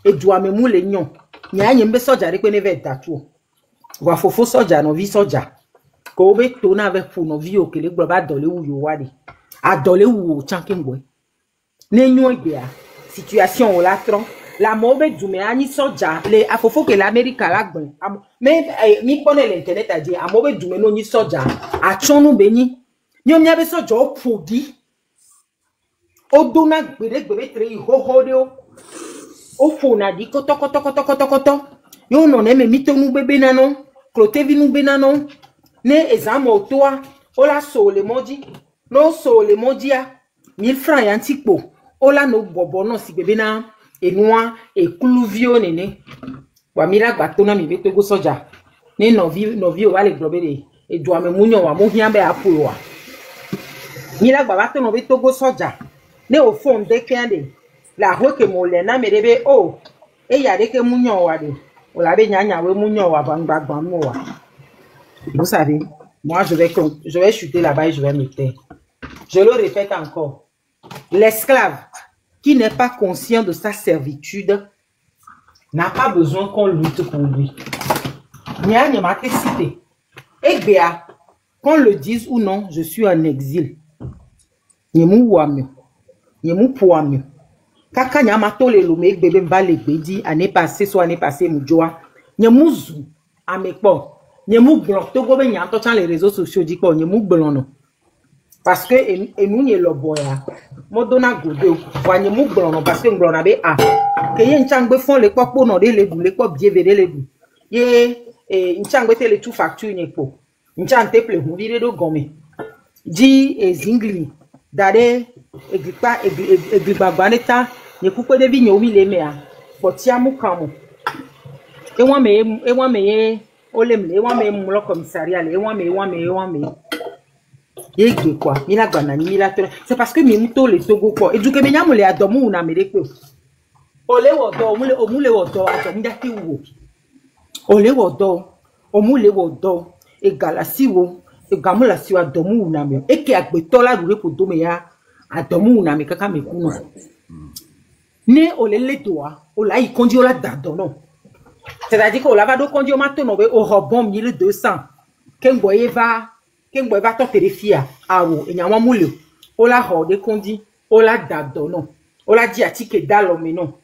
e du ame mu le nyon nya nyembe soja re pe ne ve tatu wa fofo soja no vi soja ko be to na ve fu no vi okele gbo ba dole wu yo wade adole wu chankengwe ne nyon gbe a situation o la tron la mo be du me ani soja le afofo ke l'Amérique la gbon mais mi pone l'internet a dit amo be du me no ni soja a chonu be ni nyom nya be soja o podi O dona gbede tre ho de o fona di koto. Yo no ne me mito nu bebe nanon, klotevi nu be nanon. Ne ezamo toa, o la so le moji. No so le moji a 1000 francs yantikpo. O la no bobo no si bebe na enua e kluvio nene. Wa mira gbatona mi bete go soja. Ne novi o wale globere e do ame munyo wa mo hian be apulo wa. Mira gbabato no bete go soja. Ne o fond de kende. La hoke mo le na merebe o e ya de ke munyo wa de. O la be nyanya we munyo wa bangbagban mo wa. Vous savez, moi je vais chuter là-bas et je vais me taire. Je le répète encore. L'esclave qui n'est pas conscient de sa servitude n'a pas besoin qu'on lutte pour lui. Et bien, qu'on le dise ou non, je suis en exil. Kaka nyamato le lome bébé mbale bedi année passée soit année passée mujoa. Nyamuzu amekpo. Nyemu blanc togo be nyanto chan les réseaux sociaux dit quoi nyemu blanc non. Parce que nous n'y le boya. Modona godo. Wa nyemu blanc non parce que blanc na be a. Que yen changbe font les quoi pour non de les boules quoi bien vere les boules. Ye nchangbe te le tout facture n'y po. Nchante ple hu vire do gome. Di zingli dade egripa baneta ne coupe de vigno mi le mea. Botiamu kamu. E wa me Olem, ewa me mulo commissariat, ewa me. Yegbe quoi, mila gbanani, mila tole. C'est parce que mi muto le togo quoi. Et du que me nyamu le adomu una mereke. Ole wodo, omule wodo, adomu dati wo. Ole wodo, omule wodo, e galasi wo, e gamula si adomu una me. E ke agbetola rure ko dome ya adomu una me kaka me kuno. Ne ole le doa, ola i kondi ola dadono. C'est-à-dire qu'on va donc conduire maintenant au rebond 1200. Qu'un boy va te terrifier à vous. Et n'y a pas moule. On l'a rodé conduit. On l'a dadono. On l'a dit à tique d'alomino.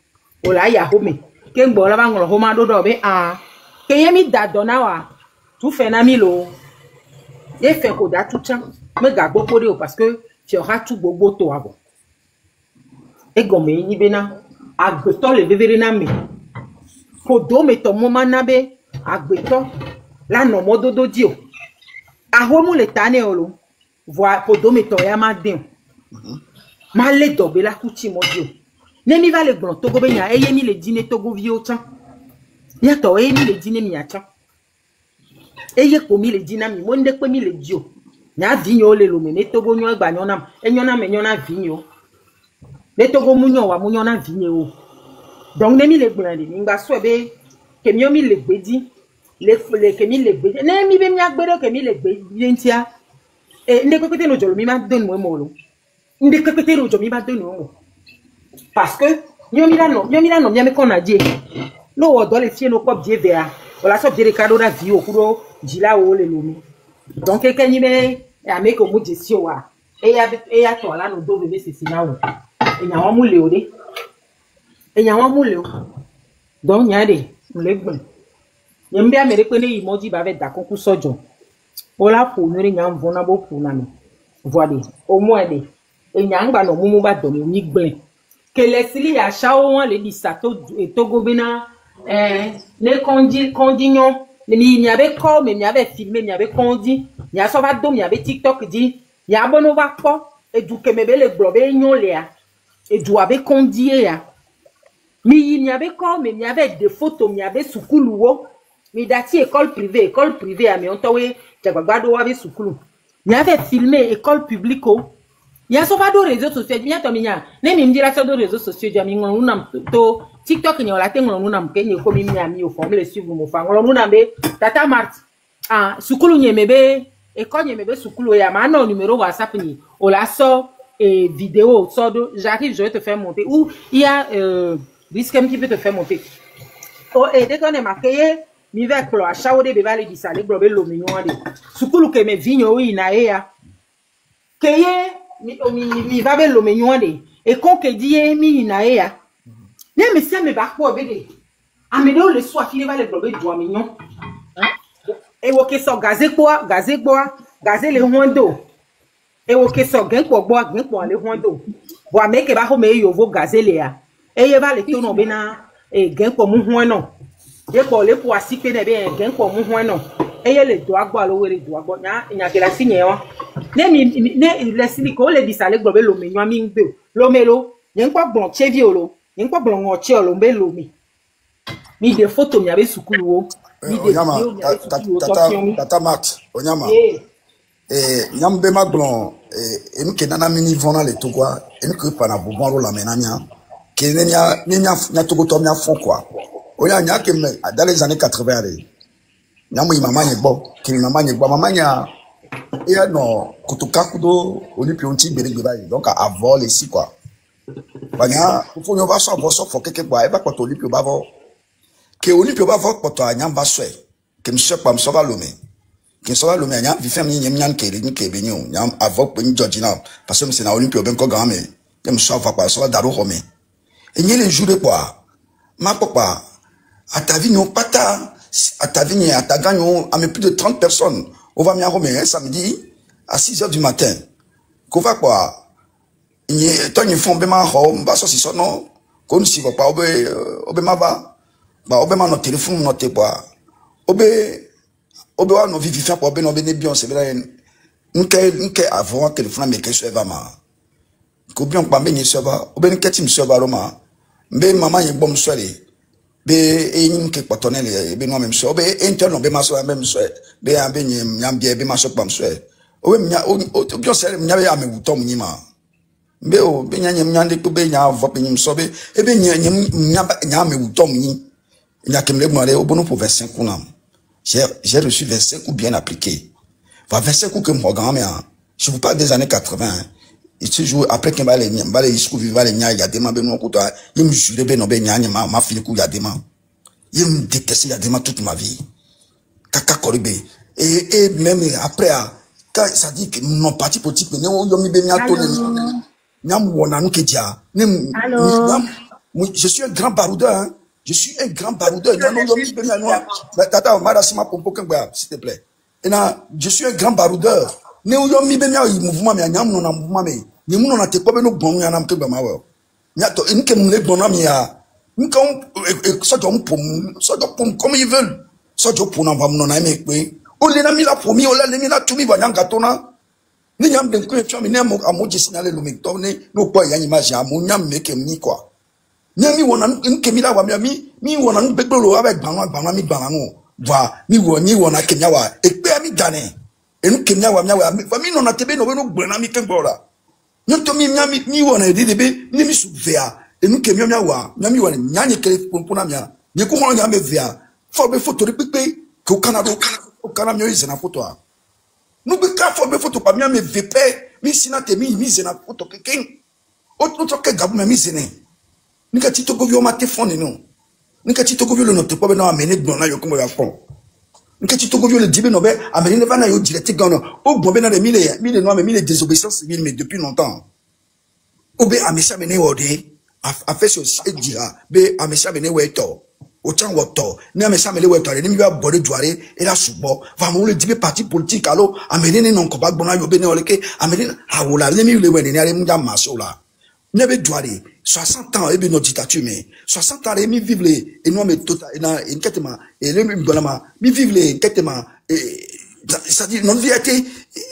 On l'a y a home. Qu'un boy va en romano d'obe à. Qu'un yami dadona wa. Tout fait un ami lo. Et fait qu'on a tout ça. Mais gabo pour parce que tu auras tout bobo to avant. Et gomme ni bena. A goton le bébé nami. Podo meto moma nabe agbeto la no mododo dio ahomu le tane olo voi podo meto ya madin ma le dobe la kuchi modio ne mi va le gbon togo be nya eye mi le dine togo vi o chan ya to eye mi le dine mi acha eye ko mi le dina mi mo nde pe mi le dio nya vinyo le lo me ne togo nyo egba nyona enyona me nyona vinyo ne togo munyo wa munyo na vinyo. Donc, nemi le blandi, n'imba sobe, kemio mi le bedi, le kemi le bedi, nemi be mi agbero kemi le bedi, ntia, nde kokote no jolo mi ma don mo molo, nde kokote no jolo mi ma don mo, parce que nyomi la no, mi ame kona die, no wodo le fie no pop die vea, ola so dire kado da vi okuro jila o le lomi, donc kenyi me ame ko mu jesio wa, e ya to ala no do bebe sesina wo, e nya wa mu le ode. Et y a un moule. Donc, y a des moulins. Y a un bien américain qui m'a dit avec d'accord pour sojo. Ola pour nous, y a un bon abo pour nous. Voilà. Au moins des. Et y a un ballon moumo ba donner ni blanc. Que les sili a chao les dissato et togo bena les condignon. Il y avait comme il y avait filmé, il y avait condi. Il y a sauva dom, il y avait TikTok dit. Il y a bon va pas. Et du que mebe le blobé nyon léa. Et du avait condi ya. Mais il y avait comme, il y avait des photos, il y avait Soukoulouo. Mais dati école privée, à mais on t'a oué, Tchagwagado avait Soukoulou. Il y avait filmé école publique. Il y a souvent des réseaux sociaux, il y a ton mignon. Même il me dit la sur des réseaux sociaux, il y a un to TikTok, il y a la tête, on a un kenny, comme il y a mis au fond, le suivre, mon fan. On a Tata Mart. Ah, Soukoulou n'y mebe, école n'y mebe Soukoulou, il y a un numéro WhatsApp, on la sort, et vidéo, sort de, j'arrive, je vais te faire monter. Ou il y a, Biskem qui peut te faire monter. Oh, et dès qu'on est marqué, mi va cloa, chao de beva le disale, globe lo mignon de. Sukulu ke me vigno oui na ea. Keye, mi va be lo mignon de. Et kon ke die mi na ea. Ne me se me bakpo bede. Amede le soir qui va le globe do mignon. Et woke so gazé le hondo. Et ok, so, gen pour boire, gen pour aller hondo. Bois, mais que va home yo vo gazelia. Et il va le tourner bena, et gen pour mon non. Il pour le pour assiper ne bien, gen pour mon non. Et il le doigt boire le doigt boire, il y a que la signe. Ne laisse li ko le disale globe lo me nyami ngbe. Lo melo, yen kwa bon cheviolo, yen kwa bon ngoche lo mbe lo mi. Mi de photo mi ave sukulu wo. Onyama, tata Max, Onyama. Nyambe maglon, enu ke nana mini vona le to quoi, enu ke pana bouban ro la menania, ke nya togo to nya fond quoi. Oya nya ke dans les années 80 nyamu maman yebo, ke maman nya et non kutukakudo Olympio nti bere gba donc à vol ici quoi. Banya, faut nous va so quelque quoi, e ba ko Olympio ba vo. Que Olympio ba vo ko to anyamba so e, ke mse pa mso ba lome. Ke so ba lome anya vi fem ni nyam ke ni ke be nyu, nyam avo pe ni Georgina parce que c'est na Olympio ben ko grand mais, ke mso fa quoi, so ba daro home. Et ni les jours de quoi. Ma papa à ta vie non pata, à ta vie à ta gagne à plus de 30 personnes. On va m'y remettre un samedi à 6h du matin. Qu'on va quoi? Toi, il faut bien m'en bas sur ce non. Qu'on s'y va pas, obé ma va. Bah, obé ma notre téléphone, notre pas. Obé nos vivifs pour obé nos bien, c'est vrai. Nous avant un téléphone, mais qu'est-ce que va ma? Qu'on bien pas bien, ça va. Obé nous qu'est-ce que ça va, Roma? Mais maman, il est bon, soirée. Be eyin ke patonel be no même so be interno be maso même so be ambe nyam be maso pam so o be nya o bio sere nya be ya me wutom nyima be o be nya nyam nyande to be nya vo pe nyim so be e be nya me wutom nyi nya kemle mo ale o bono pour 25 nam j'ai reçu 25 coups bien appliqués va 25 coups que moi grand mais je vous parle des années 80 et ce jour après qu'il va les jusqu'au vivre les nya ya dema be no ko to il me jure be no be nya ma fini ku ya dema il me déteste ya dema toute ma vie kaka koribe et même après quand ça dit que non parti politique mais yo mi be nya to ne nyam wona nu kedia je suis un grand baroudeur hein. Je suis un grand baroudeur yo mi be nya no tata mara sima pompo kengba s'il te plaît et na je suis un grand baroudeur. Ne yo mi be nya mouvement me nyam no na mouvement me ni mu no na te ko be no gbon ya na mke gba ma wa nya to nke mu le gbon na mi ya nka so jo pom comme ils veulent so jo pom na va mu no na me pe o le na mi la pomi o le mi la tumi ba nya ngato na ni nyam de ko e mi ne mo amoji sinale lo mi to ne no po ya nyi ma ja mo nyam me ke mi quoi ni mi wona nke mi la wa mi wona nu begbo lo wa be gba mi gba no va mi wona ke nya wa e pe mi dane enu kemnya wa famille non atebe no no gbona mi kengbola nyoto mi wona edebe ni mi suvea enu kemnya wa mi wona nyanye kele pompona mia ni ko hono nya me vea fo be photo repepe ko kana mio izena photo a no be ka fo be photo pa mia me vepe mi sinate mi zena photo keken o to ke gabu mi zene ni ka tito go vio mate phone no ni ka tito go vio no te po be na amene gbona yo ko mo ya phone. Nketi to govio le dibe no be amene va na yo direct gano o gbo be na de mille no me mille désobéissance civile mais depuis longtemps obe amesha mene wode a fait so e dira be amesha mene weto o chan woto ni amesha mene weto ni mi ba bode duare e la subo va mo le dibe parti politique alo amene ni non ko ba gbona yo be ne oleke amene awola le mi le we ni ale mu ja masola ne be duare 60 ans et bien notre dictature mais 60 ans et mi vivre et non mais total et na inquiètement et le bonama mi vivre les inquiètement et ça dit notre vie a été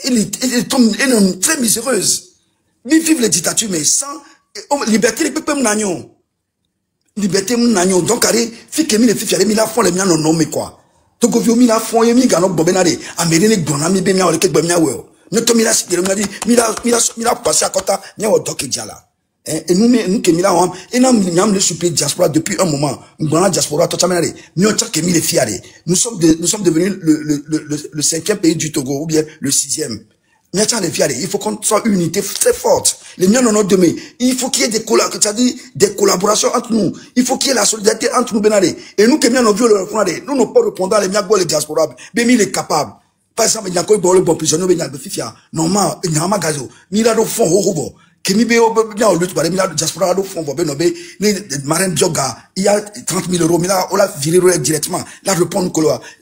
elle est très miséreuse mi vivre les dictatures mais sans liberté les peuple n'agnon liberté n'agnon donc allez fi que mi les fi fiale mi la font les miens non mais quoi to go mi la font et mi gano bobenade amene ne gbona mi be mi ole ke gba mi awe ne to mi la si mi la passer à côté ni o doki diala. Et nous et nous le supplé diaspora depuis un moment. Nous avons la diaspora tout ça nous sommes devenus le 5e pays du Togo ou bien le 6e. Il faut qu'on soit une unité très forte. Les miens non demain. Il faut qu'il y ait des collaborations entre nous. Il faut qu'il y ait la solidarité entre nous benale. Et nous qui nous violons nous ne pas répondre les miens les diaspora. Mais il est capable. Par exemple, il y a un bon prisonnier il y a fifia. Normal, il y a un magasin. Il y a un fond au Kimi be bien au lutte par la diaspora do fond bobe nobe ni marine bioga il y a 30 000 euros mais là on l'a viré directement là répondre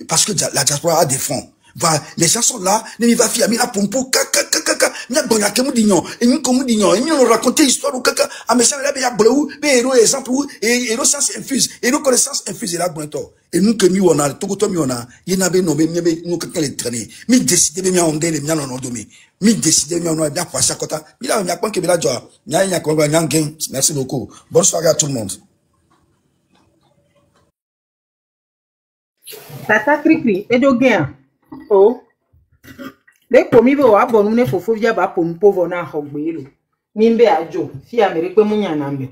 parce que la diaspora a des fonds va les gens sont là ni va fier mais la pompo kaka nya bonya kemu dignon et nous comme dignon et nous raconter histoire ou kaka a me ça ya bleu be héros exemple et héros science infuse héros connaissance infuse là bon to et nous que mi on a tout to mi on a yena be no be nous kaka les traîner mi décider be mi on dé mi on domi mi décider mi on a bien passer kota mi la mi akon ke be la joa nya ko ba nyangen. Merci beaucoup, bonne soirée à tout le monde. Tata Krikri, edo gen. Oh. Le pomi be wa bonu ne fofo via ba pom povo na hogbelo. Nimbe ajo, fi Amerique munya nambe.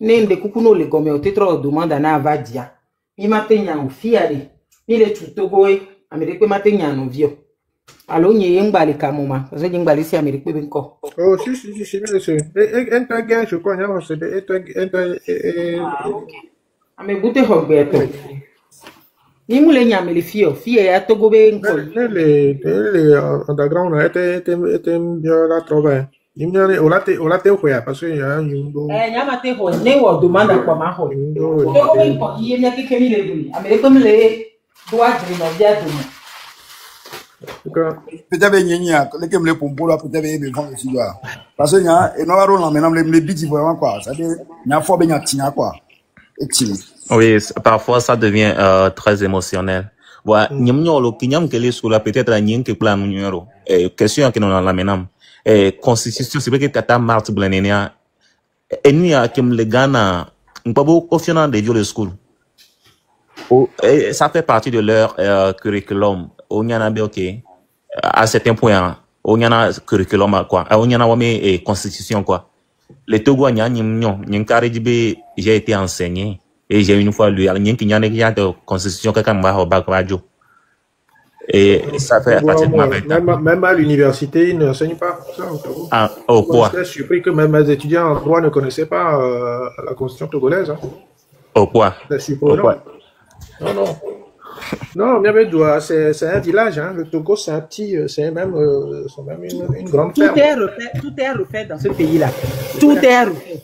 Ne nde kukuno le gome o tetro demande na avadia. Mi matenya o fiare. Mi le tutogoe, Amerique matenya no vio. Alo nye ngbali kamoma, parce que ngbali si Amerique be nko. Oh, si, un gain, je crois, Ame bute hogbeto. Ni mule nyame le fio ya togo be nko. Les underground était bien la trouver. Il me dit, on l'a té quoi, parce que y a un yundo. Nyama te ho, ne wo demande quoi ma ho. Togo be nko, il y a qui kemi le buli. Ame comme le doit de no dia de. Peut-être nyenya les kem le pompo là peut-être be vendre aussi là parce que nya et no va rouler maintenant les bits vraiment quoi ça dit nya fo be nya tia quoi et ti. Oui, parfois ça devient très émotionnel. Voilà, nyamnyolo kinyam kele sula peut-être la nyen ke plan numéro. Question que nous la menam. Constitution c'est que tata Marthe Blanenia eni a kem le Ghana ngabo confiant des vieux de school. Ça fait partie de leur curriculum. On y en a bien ok à certains points. On y en a curriculum quoi. On y en a wame constitution quoi. Les Togo j'ai été enseigné et j'ai une fois lu de constitution et ça fait pratiquement 20 ans. Même à l'université, ils n'enseignent pas ça. Ah, au quoi? Je suis surpris que même les étudiants en droit ne connaissaient pas la constitution togolaise. Hein. Au quoi? Non, Miabedoua, c'est un village. Hein. Le Togo, c'est un petit, c'est même une grande ferme. Tout est refait dans ce pays-là. Tout est refait.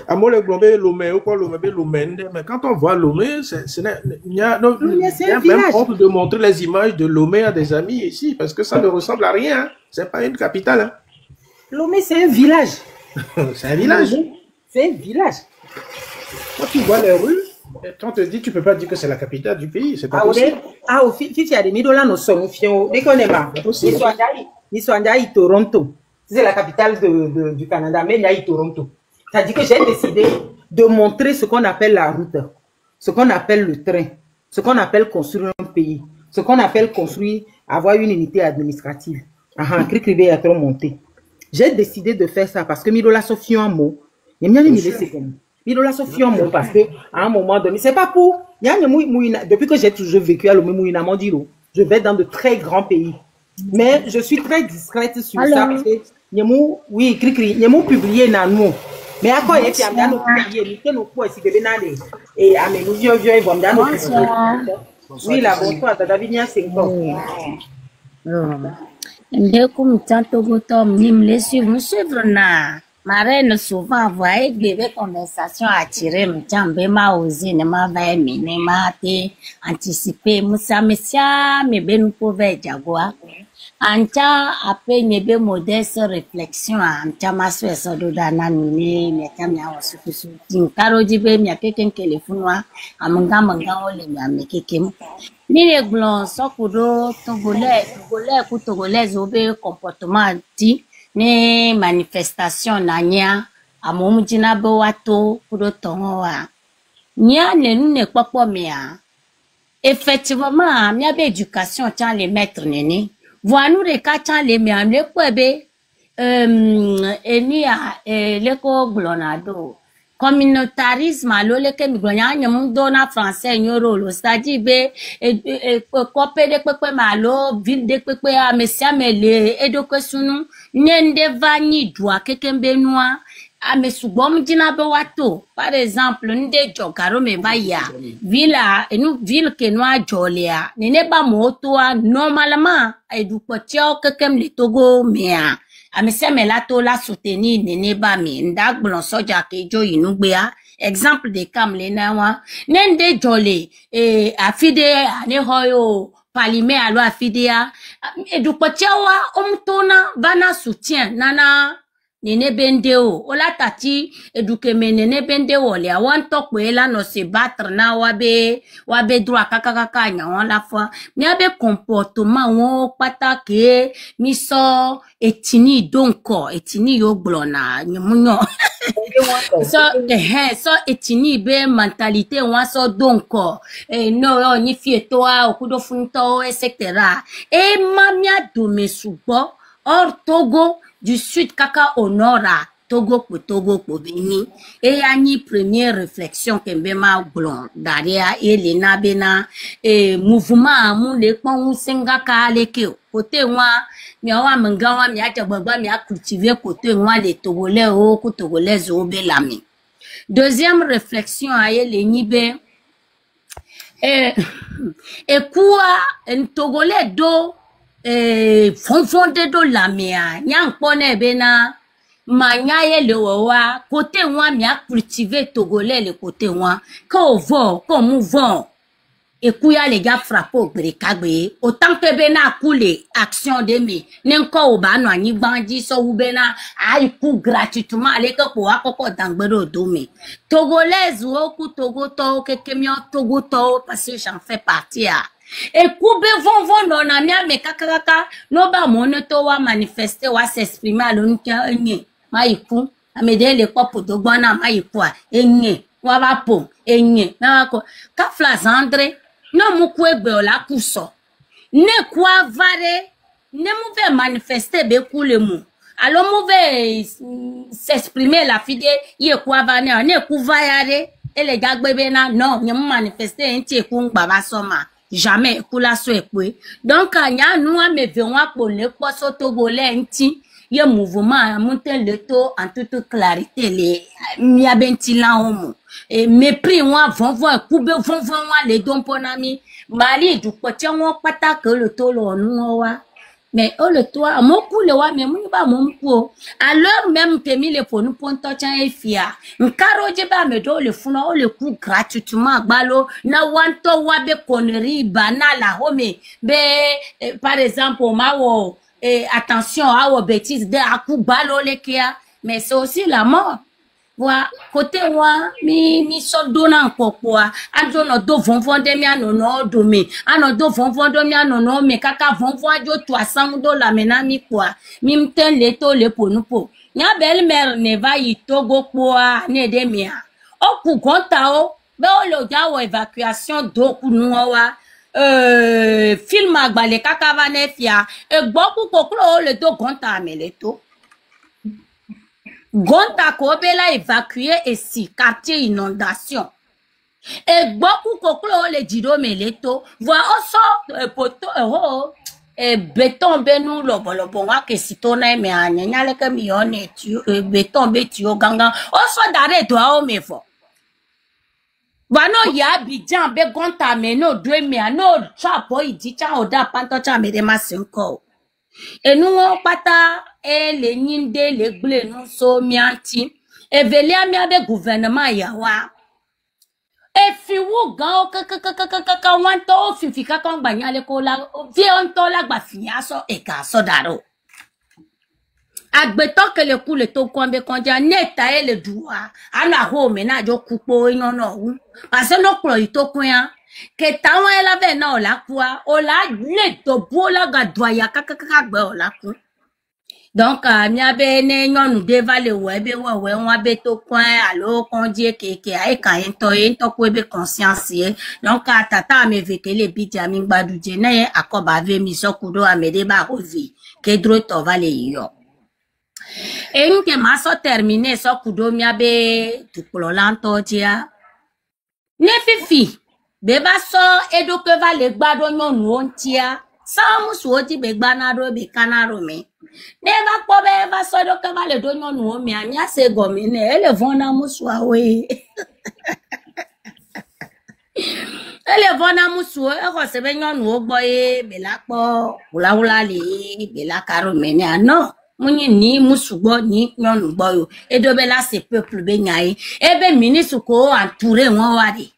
À moi, le Globé, Lomé, ou quoi, Lomé, mais quand on voit Lomé, il y a même honte de montrer les images de Lomé à des amis ici, parce que ça ne ressemble à rien. Hein. C'est pas une capitale. Hein. Lomé, c'est un village. C'est un village. C'est un village. Quand tu vois les rues, quand on te dit, tu peux pas dire que c'est la capitale du pays, c'est pas possible. Ah, au Fifi a des midola no solution. Dès qu'on est pas. Ils sont à Toronto. C'est la capitale du Canada, mais il y a Toronto. C'est-à-dire que j'ai décidé de montrer ce qu'on appelle la route, ce qu'on appelle le train, ce qu'on appelle construire un pays, ce qu'on appelle construire, avoir une unité administrative. Cricrivé a trop monté. J'ai décidé de faire ça parce que midola Sophie en mot. Il y a mis c'est comme midola Sophie en mot parce que à un moment donné, c'est pas pour. Depuis que j'ai toujours vécu à Lomé Mandiro, je vais dans de très grands pays. Mais je suis très discrète sur ça parce que oui, Cricri, il y a publié dans nous. Mais à quoi il y a un publié, il y a nos poids, si bébé n'allait. Et à mes vieux, ils vont dans nos oui, la bonne fois, t'as David, c'est bon. Dès qu'on tente au bouton, il me laisse suivre, na. Ma reine souvent voyait bébé conversation attirée, me tient ma osé, ne m'a pas aimé, ne m'a été anticipé, moussa, messia, me ben pouvait jaguar. Anta après nyebe modeste réflexion anta maso esodo dana nune meta mya wasukusu tinkaro jibe mya keken telefonwa amanga ole mya mekekem ni le glon sokudo togolais obe comportement ti ne manifestation nanya amomujina bo wato kudo tonwa nya ne nune popo mia effectivement mya be éducation tient les maîtres nene voix-nous les quatre les miens les quebe enia leko glonado communautarisme alo leke miglonya nyamundo na français nyoro lo c'est-à-dire be copé de pepe malo ville de pepe a mesia mele edokesunu nyende vani doa kekembe noa a mesubom dina be wato par exemple nde jogaro me baya villa enu ville ke noa jolia nene ba moto a normalement edukotio kekem le Togo mea a mesia melato la soutenir nene ba me ndagblon soja ke jo inugbea exemple de kam le nawa nende jole afide ane hoyo palime alo afidea edupochewa omtona bana soutien nana nene bendeo ola tati edukeme nene bendeo le awanto kwela no se battre na wabe droit kakakaka nya la fois mi abe comportement won patake mi so etini donko etini yo glona nyamunyo so etini be mentalité won so donko no ni fietoa okudo funto etc. Et mamia dome subo or Togo du sud kaka au nord à Togo pour Beni. Et yani première réflexion que ma blond derrière et les nabena et mouvement mon les pon sengaka leke côté moi mi awa mangawa mi acha gbagba mi a cultiver côté moi les Togolais o ko Togolais o belami. Deuxième réflexion aye les nibe et quoi un Togolais do fonfonde do lamia nyang pone bena manyaye le wa côté moi mi a cultiver Togolais le côté moi quand on mouvant et kouya les gars frappent au brikagbe autant que bena coulé action de mi nenko oba no ani bandi so ubena ai ku gratuitement ale ko akoko dangbero do mi Togolais ou ku Togo to kekemio Togo to parce que j'en fais partie à et koube vont non amia me kakaka no ba moneto wa manifester wa s'exprimer alonka enye maiku amede le pop do gbona maiku enye wa ba po enye na ko ka flazandre no mu ku egbe ola kuso ne kwa vare ne mu ve manifester be kule mu alors mu ve s'exprimer la fide ye kwa vane ne ku vayare et les gars bébé na non ne mu manifester enti ku ngba soma jamais kula so ekwe donc anya nous me venons pour le poso Togolais enti ye mouvement monter le taux en toute clarité les mi abenti la homo et mépris moi vont couper vont les dons ponami mali du poche won pata que le taux lo nu wa mais le toit mon coup le wa mais mon ba mon coup à l'heure même que mi le ponu ponto chan e fia nkaro je ba me do le funa o le coup gratuitement balo na wanto wa be connerie banala home be par exemple ma wo attention à aux bêtises de akou balo le kia mais c'est aussi la mort. Wa côté wa mi so dona nkokwa adono do vonvon de mi anono do mi anodo vonvon do mi anono me kaka vonvon ajo $300 mena mi kwa mi mten le to le ponupo nya belle-mère ne va y Togo kwa ne de mia o ku konta o be o lo jawo évacuation do ku nuwa film agbale kaka va ne fia e gbo ku koklo le do konta ameleto Gonta Kobela évacué ici, quartier inondation. Et beaucoup koklo le dido meleto, voit aussi poto béton benu lobolobonga que si ton aime à nyale que mione tu béton betio ganga, also d'arrêt doa o mefo. Vano ya bidjan be gonta meno 2 me no chapo idi cha oda panto cha me de masenko. Et nous pata et les ninde les blé nous so mianti et velia mi abe gouvernement yawa e fi wo gan ka wanto fifi ka kan gbanya le ko la vie on to la gba fiya so e ka so daro agbeto ke le ku le to konbe konja neta e le duwa ana ho me na jo kupo ino no wu parce no pro ito kun ya que tawa ela be na ola kwa ola le to bola ga doya kakaka gbe ola ku donc mi abe ne nyonu de vale we be we won abe to kwan alo konje keke ai kan ento ko be conscience donc tata me vekele bidia mi gbaduje na ye akoba ve mi sokudo amede ba ovi ke dro to vale yo e nke ma so terminer sokudo mi abe tukolo lanto dia ne fifi beba so eduke vale gbado nyonu ontia samu suoti be gbanaro be kanaro me neva ko beba so eduke vale do nyonu o mi ami ase gomi ne ele vona musu awe ele vona musu e ko se be nyonu o gbo e be lapo wulawula le be la karo me ne ano munyi ni musu gbo ni nyonu gbo yo edobe la se peuple be nyai ebe ministre ko entouré won wade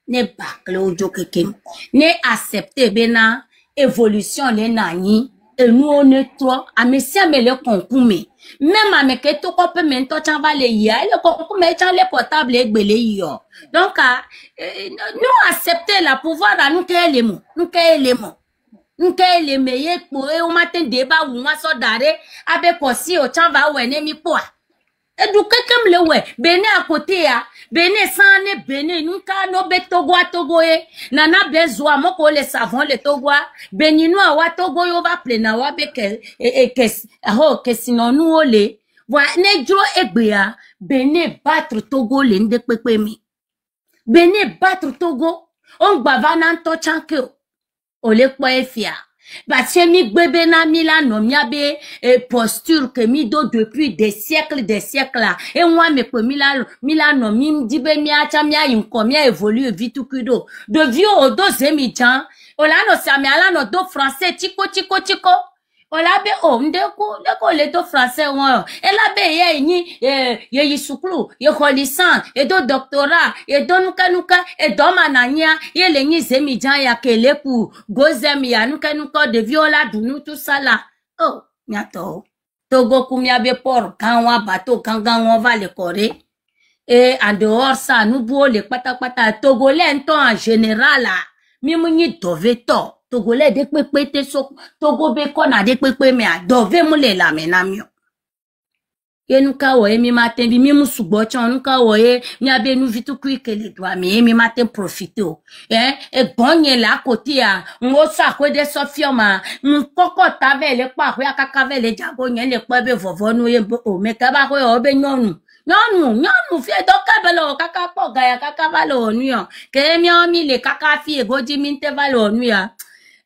ne bakle ojo keke ne accepter bena évolution les nani et nous on est trop à messia me le concours même à me que tout qu'on peut maintenant t'en va les y le concours mais t'en les portables et belé yo donc nous accepter la pouvoir à nous qu'est les mots nous qu'est les meilleurs pour au matin débat ou moi so d'arrêt avec aussi au t'en va ou ennemi quoi et du comme le ouais bene à côté ya bene sans ne bene nous ka no be togo nana besoin mo ko le savon le togo beni no wa togo yo va plena wa be que sinon nous ole wa ne dro egbe ya bene battre togo le nde pepe mi bene battre togo on gbava nan to chanke ole po efia parce que mi bébé na Milano miabe posture que mi do depuis des siècles là et moi me pe Milano mi dibe mi acha mi ayin ko mi évolue vite kudo de vieux au do zemijan ola no sami ala no do français chico ola be o ndeko le do français won e la be ye ni ye yisuklu ye kholisan e do doctorat e do nuka e do manania ye le ni zemijan ya kele pour gozem ya nuka de viola dunu tout ça là oh nyato togo kumia be por kan wa bateau kan on va le coré et en dehors ça nous bo le pata togolais en général là mi munyi doveto togolais de pepe te so togo be kona de pepe me a dove mu le la menamio ye nuka wo mi matin bi mi musugbo chan nuka wo ye mi abe nu vitu ku ke le doa mi matin profiter o e bonye la côté a ngo sa ko de sofioma nkoko tave le pa ko akaka ve le jago yen le pa be vovo nu ye o me ka ba ko o be nyonu fi do ka be lo kaka po ga ya kaka va lo nu yo ke mi le kaka fi egoji mi te va lo nu ya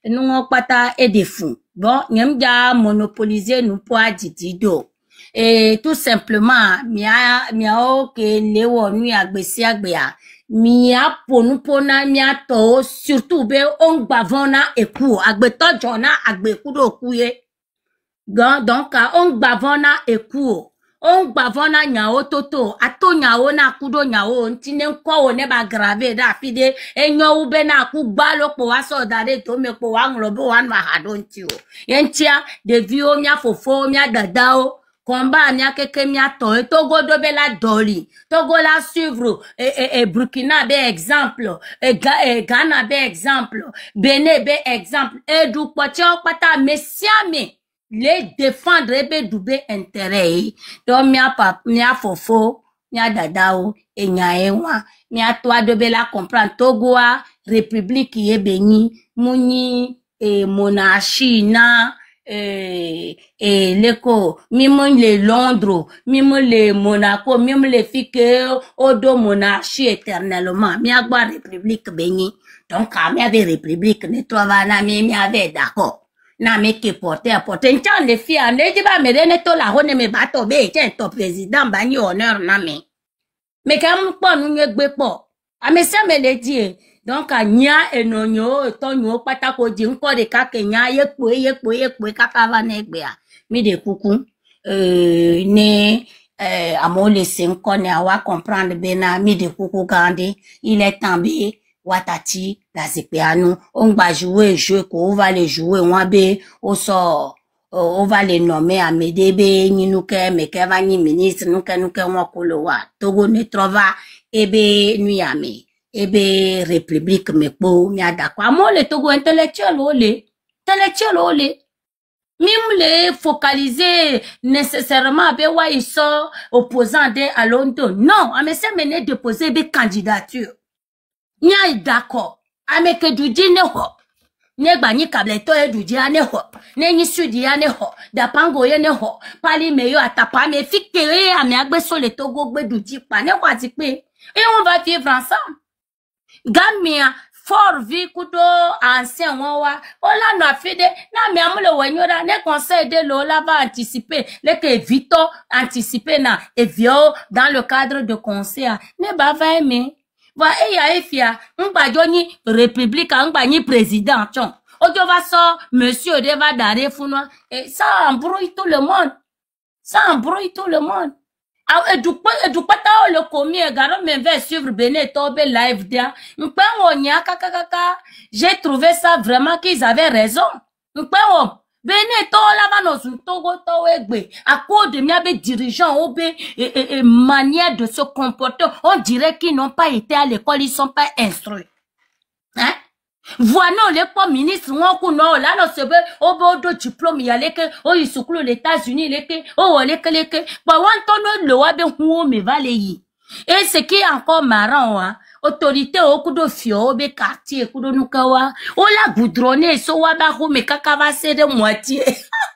nous pata et des fous bon nyam ja monopoliser nous po aditido et tout simplement mia o ke lewo nu agbesi agbeya mia pona mia to surtout be on gbavona eku agbeto jona agbeku do kuye donc on gbavona eku on gbavona nyao toto ato nyao na kudo nyao ntine nko wo ne ba grave da fide enyo ube na ku gbalo po waso dare to me po wa nglobo wan ma hadonti o yentia de vio mia fofo mia dadao combat mia keke mia to togo do be la doli togo la suivre et Burkina be exemple Ghana be exemple Benin be exemple et du pocho pata mesiame les défendre ebe doube intérêt donc mia fofo mia dadao e nyaewa mia toa de be la comprendre Togo a république yebeni muni monarchie na leko mimo le Londres mimo le Monaco mimo le fike odo monarchie éternellement mia gba république beni donc mia be république ne trova na mi avait d'accord na meke porter ntan le fi an le diba me ne to la hone me bato be chen to président ba ni honneur na me kam po nu ngbe po amese me le die donc anya enonyo to nyo patako ji nko de ka kenya yepo kaka va na egbe a mi de kuku ne amole senko ne awa comprendre bena mi de kuku gande il est tombé watati la zepeanu on va jouer jeu qu'on va les jouer on be au sort on va les nommer à medebe ni nuke meke va ni ministre nuke won kolowa Togo ne trova ebe nuyame ebe république me po mi adakwa mo le Togo intellectuel ole même les focaliser nécessairement be wa ils sont opposants de à Londres non mais c'est mené déposer des candidatures nya d'accord ameke duji ne ho ne gba ni kableto e duji ane ho ne nyi sudi ane ho da pango ye ne ho pali me yo atapa me fikere ame agbeso le Togo gbe duji pa ne kwa ti pe et on va vivre ensemble gamia fort vie kudo ancien wa ola no afide na me amule wenyora ne conseil de lola va anticiper le que vito anticiper na et vio dans le cadre de conseil ne ba va aimer va eya efia ngba joni république ngba ni président chon ojo va so monsieur de va dare funwa et ça embrouille tout le monde Et du pas le commis garo me va suivre Benet Tobe live dia. J'ai trouvé ça vraiment qu'ils avaient raison. Benet Tola va nous togo toegbe. À cause de mes dirigeants obe et manière de se comporter, on dirait qu'ils n'ont pas été à l'école, ils sont pas instruits. Hein? Voilà les pas ministres non là non c'est au bord de diplôme il y a les que ils sont les États-Unis les que les que bah on le wa be huo me valeyi et ce qui est encore marrant hein autorité au coup de fio be quartier coup de nukawa o la goudronner so wa ba ho me kaka va c'est de moitié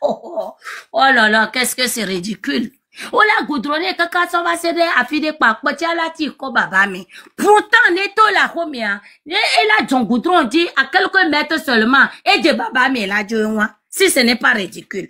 oh là là qu'est-ce que c'est ridicule. On la goudronné kaka ça va céder à fide par potia la ti ko baba mi. Pourtant neto la homia. Et la John goudron dit à quelques mètres seulement et de baba mi la joie. Si ce n'est pas ridicule.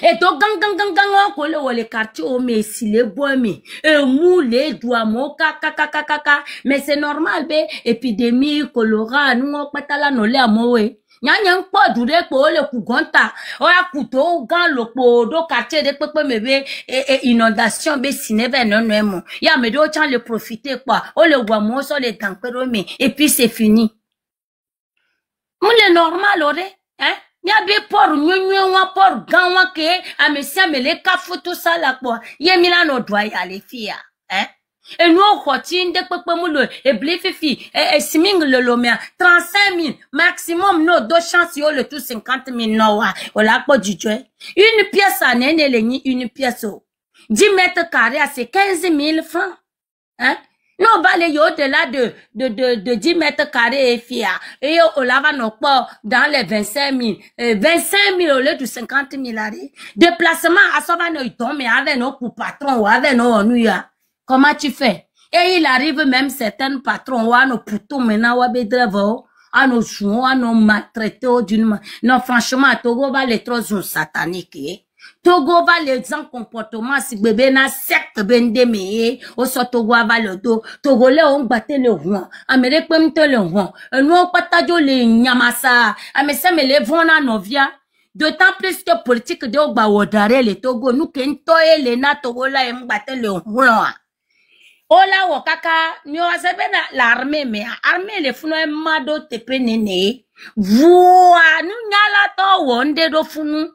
Et donc gang ko le quartier o me si les bois mi et mou les doigts mo kaka mais c'est normal be épidémie choléra nous patala no le amowe. Nyanyang po dure po le kugonta o ya kuto gan lo po do quartier de pepe mebe inondation be sinebe non mo ya me do chan le profiter quoi o le wamo so le tampero me et puis c'est fini le normal ore hein nya be por nyonyo wa por gan wa ke a me sia me le ka photo ça là quoi ye mila no doit y aller fia hein. Et nous, on continue de pepe et blififi, et siming le lomia, 35 000, maximum, no, deux chances, yo, le tout 50 000, no, on l'a pas du tout. Une pièce à nene, une pièce, 10 mètres carrés, c'est 15 000 francs, hein. Non, bah, les yo, au-delà de 10 mètres carrés, et fia, et yo, on lava nos pas dans les 25 000, 25 000 au lieu de 50 000, déplacement, à ça va nous tomber avec nos pour patron, ou avec nos ennuis. Comment tu fais? Et il arrive même certains patrons, ou à nos poutous, maintenant, ou à bedrevo, à nos jouons, à nos maltraités, d'une non, franchement, Togo va les trop sataniques, Togo va les en comportement, si bébé n'a secte bendemé, au so Togo va le dos, Togo le on battait le roi, Amérique peut le roi, nous on patadio les nyamasa, Amérique me les vont à novia. D'autant plus que politique de Obawadare, le Togo, nous kentoye les na Togo la m'battait le roi. Ola wakaka mi wasebe na l'armée mais armée les funu mado tepe nene voa nu nyala to wonde do funu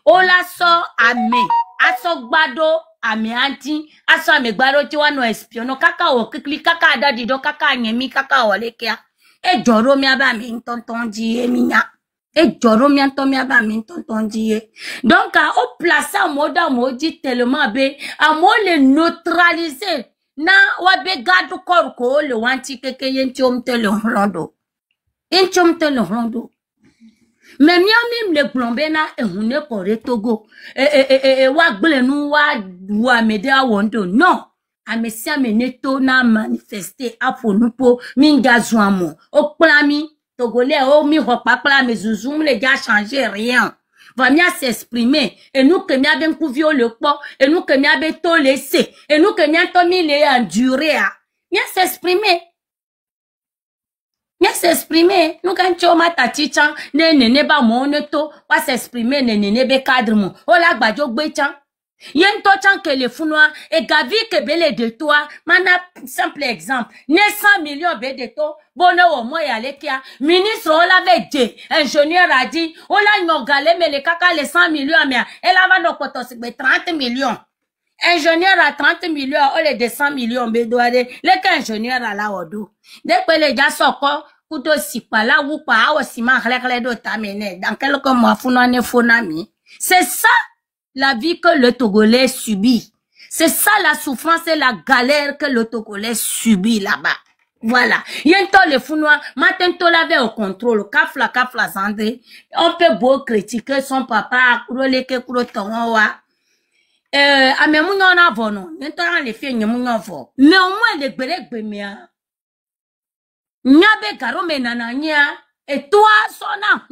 ola so ame aso gbado ame anti aso ame gbado ti wano espiono kaka o kikli kaka dadi do kaka nyemi kaka ole kia e joro mi aba mi tonton di eminya e joro mi anto mi aba mi tonton di donc au placer moda modi tellement be a mo le neutraliser na wabe gadu korko le wanti keke yenchom te le rondo mais miam le plombe na ehune kore Togo wa gble nu wa mede awondo non amesia meneto na manifester afonupo minga zuamo o plami togolais o mi repapla mes zouzum les gars changer rien va bien s'exprimer et nous que mia ben couvio le pot et nous que mia ben to laisser et nous que mia to mi les endurer bien s'exprimer nous quand tu ma tati chan ne ba moneto va s'exprimer ne be cadre mo o la gbajo gbe chan yen to chan que les funwa et gavi que bele de toi mana simple exemple 900 millions be de to bono o mo ya le kia ministre o la veje ingénieur a dit o la nyogale me le kaka les 100 millions mais elle va no poto se 30 millions ingénieur à 30 millions o le de 100 millions be doare le ingénieur à la odo de que les gars soko kudo sipa la ou pa o sima khle do tamene dans quelques mois funwa ne fonami c'est ça la vie que le Togolais subit. C'est ça la souffrance et la galère que le Togolais subit là-bas. Voilà. Yento le founois, matin to l'avait au contrôle, kafla zandé. On peut beau critiquer son papa, kuroleke kurotonwa. Amemounon avono. Yento les filles nyemounon vo. Mais au moins les berek bemia. Nyabe garo menananya. Et toi, sona,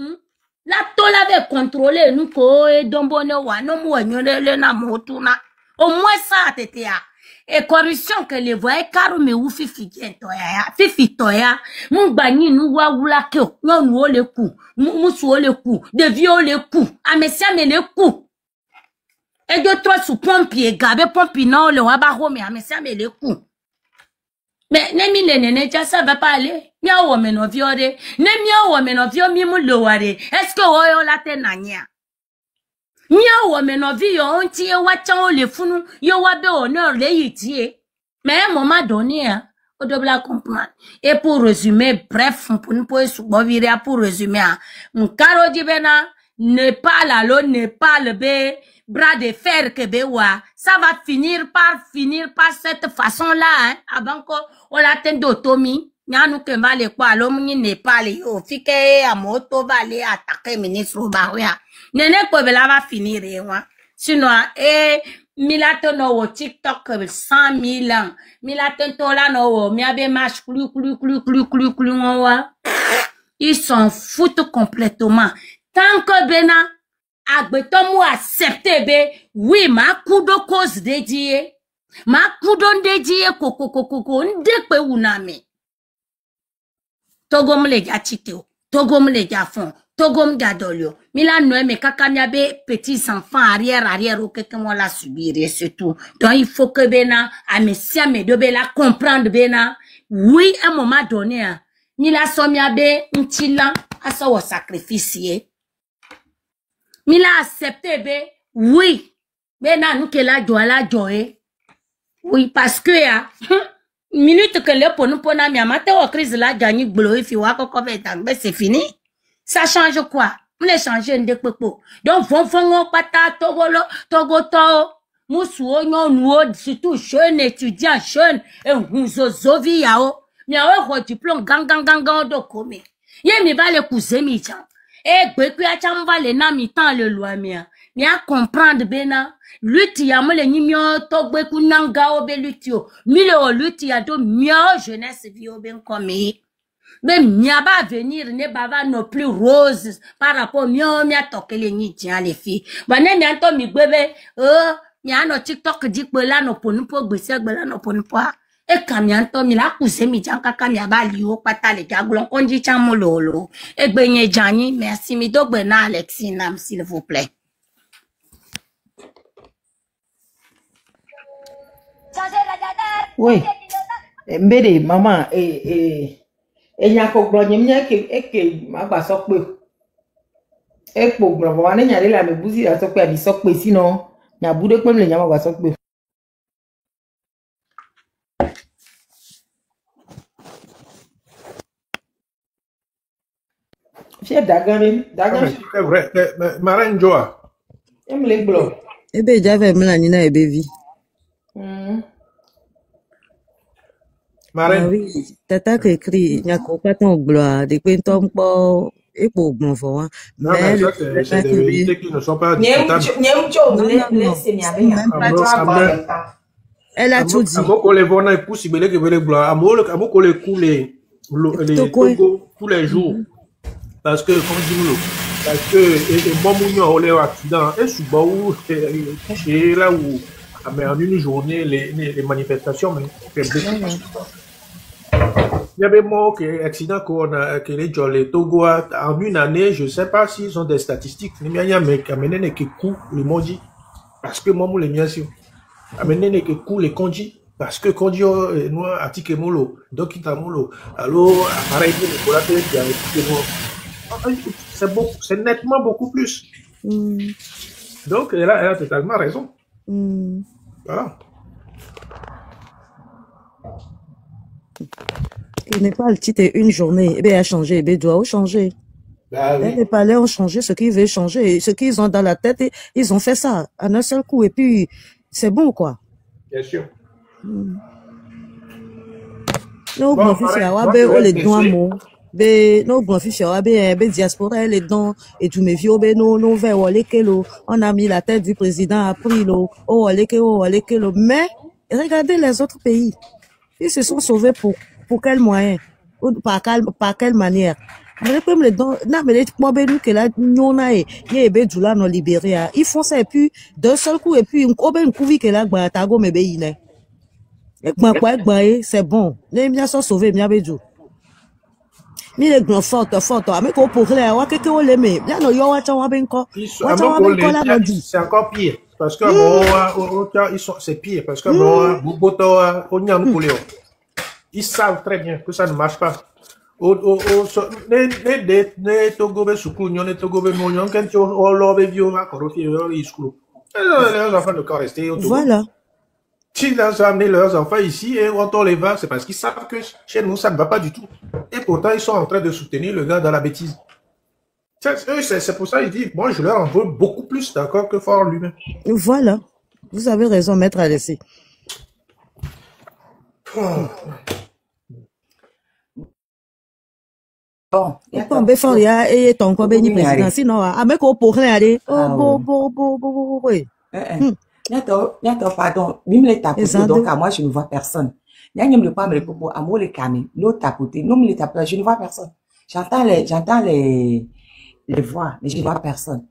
la tola ve contrôler nous ko e dombone wa no mo nyole na motuna au moins ça tetea et corruption que les voix caro me ou fifi toya mon bani nous wa wula ke no nu ole ku mu su ole ku de vie ole ku amesia me le ku Et je trouve sous pompier, gabe pompier non, le waba home, mais ça me le coup. Mais, ne mi ne, ça va pas aller. Mia wo me no viore. Ne mia wo me no vio mi mu lo ware. Est-ce que wo yo la te nanya? Mia wo me no vi yo onti e wa chan o le funu. Yo wa be honneur le yiti. Mais à un moment donné, hein, on doit comprendre. Et pour résumer, bref, pour nous pour résumer, Nkaro di bena, ne parle à l'eau, ne parle be, bras de fer que be wa. Ça va finir par cette façon-là, hein, avant qu'on l'atteigne d'autonomie. Nyanu ke vale kwa, l'homme ne parle, yo, fike a moto vale attaquer ministre Baouya. Nene ko be la va finir, hein, sinon, Milato no wo TikTok 100 000 ans. Milato tola no wo miabe match clu. Ils s'en foutent complètement. Tant que bena agbetomu accepte be, oui ma kudo cause dédié. Ma kudo dédié koko ndekwe uname. Togom le ja chiteo. Togom le ja fond. Togom gadolio. Mila noe me kaka miabe petits enfants arrière ou quelqu'un la subir et c'est tout. Donc il faut que bena amesia me de bela comprendre bena. Oui, à un moment donné, mila so miabe ntila asa wo sacrifice. Mila accepte be oui. Bena nous que la joie. Oui parce que ya minute que le ponu pona mi amate o crise la gagner blow fi wa ko c'est fini. Ça change quoi? On les change un dépepo. Donc, vont pata, togoto, moussou, non, surtout jeune étudiant, jeune, et mouzozovi yao. Miawe, diplôme, gang, do kome. Ye mi va le cousin mi chan. Eh, beku ya chan va le na mi tan le loi mia. Mi a comprendre bena. Lutti ya mo le nimio, togbeku nanga obe lutio. Mi le lutti ya do mio jeunesse vi oben comme. Mais mia va venir ne bava non plus rose par rapport mia toke les ni tiens les filles. Bane mia to mi bebe mia no TikTok di pe la no ponu po gbese gbe la no ponu po. E ka mia to mi la kuse mi jan kaka mia ba li o pata le jaglon konji chan mo lolo. E gbe yen jani merci mi dogbe na Alexina s'il vous plaît. Oui. Mbede maman nyako gbonye mnya eke magba sokpe ekpo gbonwo wane nyare la me buzi la sokpe abi sokpe sinon nya bude pe mle nya magba sokpe fie dagan c'est vrai Marraine Joa emle glo Ebe jave mla ni na ebe vi. Marraine. Ah oui, tata que écrit nyako pas ton gloire de quentom po et pour bon voir. Non, mais ça, c'est des vérités qui ne sont pas discutables. Elle a tout dit. Amoko les vona et pousse ibele que vele gloire. Amoko les couler tous les jours. Parce que, comme dit nous, parce que, et bon mounion, on les accident, et souvent, où, c'est là où, mais en une journée, les manifestations, mais, il y avait moins d'accidents que les gens, les Togo, en une année, je ne sais pas s'ils ont des statistiques, mais il y a mais amené que coup, le mondi, parce que moi, les miens, amené que coup, les conji, parce que quand nous, attique molo, donc il t'a molo, alors, appareil, le collatéral, il y a c'est nettement beaucoup plus. Donc, elle a totalement raison. Voilà. Il n'est pas le titre une journée. Eh bien, il a changé. Eh bien, il doit changer. Bah, oui. Les palais ont changé ce qu'ils veulent changer. Ce qu'ils ont dans la tête, ils ont fait ça en un seul coup. Et puis, c'est bon, quoi. Bien sûr. Non, bon, fils, les doigts, no bon fiche diaspora les dons et tout mes vieux no vers on a mis la tête du président a pris le mais regardez les autres pays, ils se sont sauvés pour quel moyen ou par quelle manière. Mais comme les dons na mais moi que là nyona et no Libéria ils font ça et puis d'un seul coup et puis un couvi que là tago me beine c'est bon les bien sont sauvés bien bedou. Mi le grand forte mais ko pour là wa keke o le me bien no yo wa cha wa ben ko c'est encore pire. Parce que bon, c'est pire. Parce que bon, ils savent très bien que ça ne marche pas. Les enfants ne peuvent rester au Togo. Voilà. S'ils ont amené leurs enfants ici et on les va, c'est parce qu'ils savent que chez nous, ça ne va pas du tout. Et pourtant, ils sont en train de soutenir le gars dans la bêtise. C'est pour ça qu'ils disent, moi, je leur en veux beaucoup plus d'accord que Fort lui-même. Voilà. Vous avez raison, maître Alessi. Bon, Bon, before il y a et ton quoi béni président sinon avec au pour rien aller oh oui. Pardon, même les tapoter, donc à moi je ne vois personne. Il y a le pas me propos à moi les camis, l'autre tapoter, non les tapoter, je ne vois personne. J'entends les voix, mais je ne vois personne.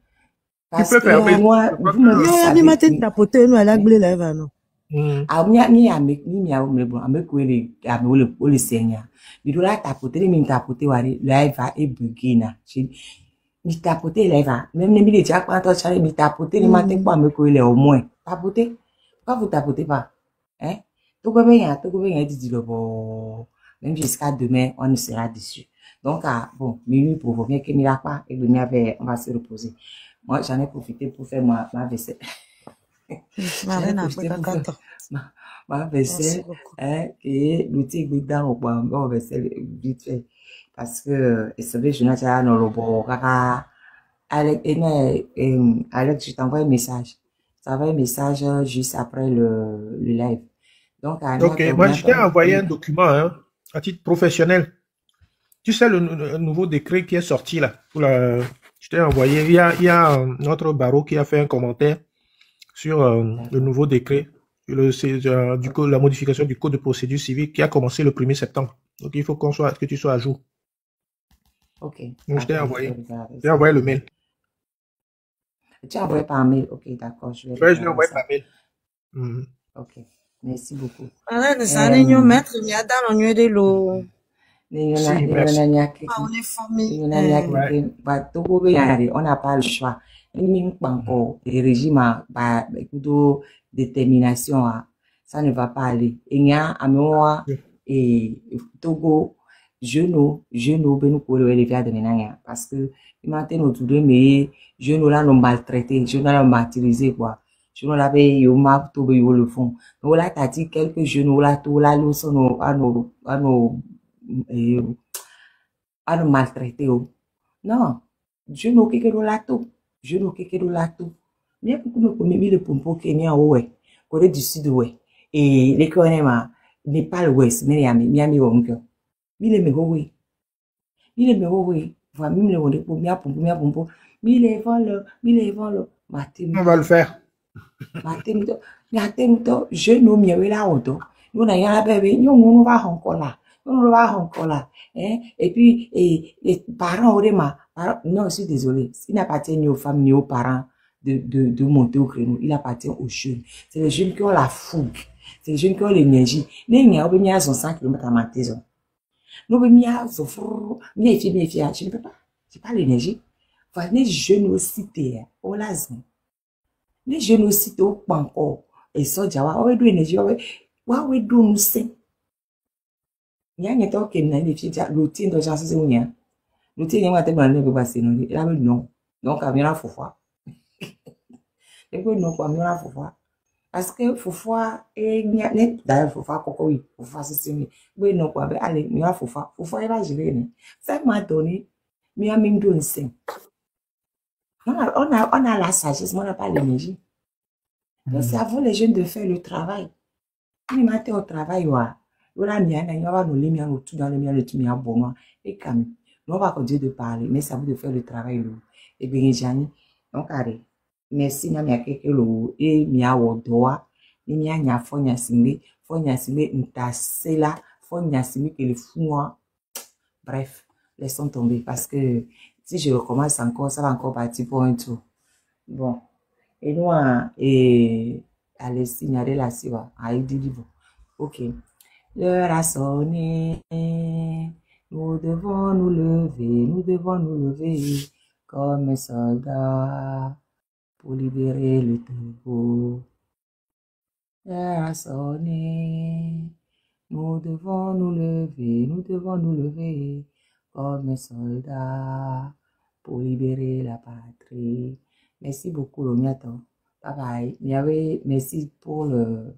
Parce que moi, vous me savez. Ma tête tapoter nous à la glé là non. Ah mi avec me bon avec le seigneur. Mais là tapoter mi tapoter wari là va et bugina. Mi tapoter là va même ne mi déjà quand on charge mi tapoter ni matin quoi me coller au moins. Tapoter. Pourquoi vous tapotez pas? Hein? Tout bien dit le bon. Même jusqu'à demain on ne sera dessus. Donc bon, minuit pour vous bien que mi la pas et demain on va se reposer. Moi j'en ai profité pour faire ma vaisselle. Ma vaisselle, et l'outil dans au vaisselle vite fait. Parce que, et c'est vrai, je n'ai pas dans le bon, Alex, je t'envoie un message. Je t'envoie un message juste après le live. Donc, ok, moi, je t'ai envoyé un document, hein, à titre professionnel. Tu sais, le nouveau décret qui est sorti, là, je t'ai envoyé, il y a notre barreau qui a fait un commentaire sur le nouveau décret, la modification du code de procédure civile qui a commencé le 1er septembre. Donc, il faut que tu sois à jour. Ok. Donc, je t'ai envoyé le mail. Tu as envoyé par mail. Ok, d'accord. Je l'ai envoyé par mail. Ok. Merci beaucoup. Maître, il y a dans le de l'eau. On n'a pas le choix. Les régimes détermination, ça ne va pas aller. Il y a un mois et Togo, jeunes, ben nous les faire de ménage parce que ils m'attendent autour de mais jeunes là nous maltraités, jeunes là martyrisés quoi. Jeunes là ben ils m'ont tout ben le fond. Donc là t'as dit quelques jeunes là tout là nous sont à nos maltraiter. Non, jeunes qui que là tout. Je ne sais pas là tout. Mais beaucoup me connaissent le pompo Kenya ouais, Corée du Sud ouais, et les Coréens Népal ouest, mais Miami oncle. Mille me ouais, voilà mille le on pour pompo, mille vol, on va le faire. Matin, je ne m'y là auto. Nous n'ayons pas bébé, nous va encore là, hein, et puis les parents auraient non, je suis désolé. Il n'appartient ni aux femmes ni aux parents de monter au créneau. Il appartient aux jeunes. C'est les jeunes qui ont la fougue. C'est les jeunes qui ont l'énergie. Les gens qui ont 100 km à ma maison. Nous, je ne peux pas. J'ai pas l'énergie. Voilà, les jeunes aussi, les jeunes aussi, pas encore. Et ça, jawa, on va donner l'énergie. On va donner nous c'est. Il y a un temps qui est les filles, l'outil de chance, c'est où il y a. Nous tenons à tellement de passer, non. Donc, à bien Foufoua. Et puis, non, à bien Foufoua. Parce que Foufoua, et d'ailleurs, Foufoua, oui, Foufoua, c'est mieux. Oui, non, quoi, allez, bien Foufoua. Foufoua, il va gérer. Ça m'a donné, mais à même donné 5. On a la sagesse, mais on n'a pas l'énergie. Donc, c'est à vous, les jeunes, de faire le travail. Quand ils matent au travail, on a mis un an, nous les mis en tout dans le mien, le tout mis en bon, et quand même. On va continuer de parler, mais ça vous de faire le travail lourd. Et bien, Jani, donc, allez, merci, n'a mia keke lo, et mia wodoa, et mia nya fonya simé, ntasela, fonya simé que le fou, bref, laissons tomber, parce que si je recommence encore, ça va encore partir pour un tour. Bon, et nous, allez, signaler la siwa, aïe, dit ok, l'heure a sonné. Nous devons nous lever comme soldats. pour libérer le Togo. L'heure a sonné. Nous devons nous lever comme soldats pour libérer la patrie. Merci beaucoup, Lomiato. Bye bye. Merci pour le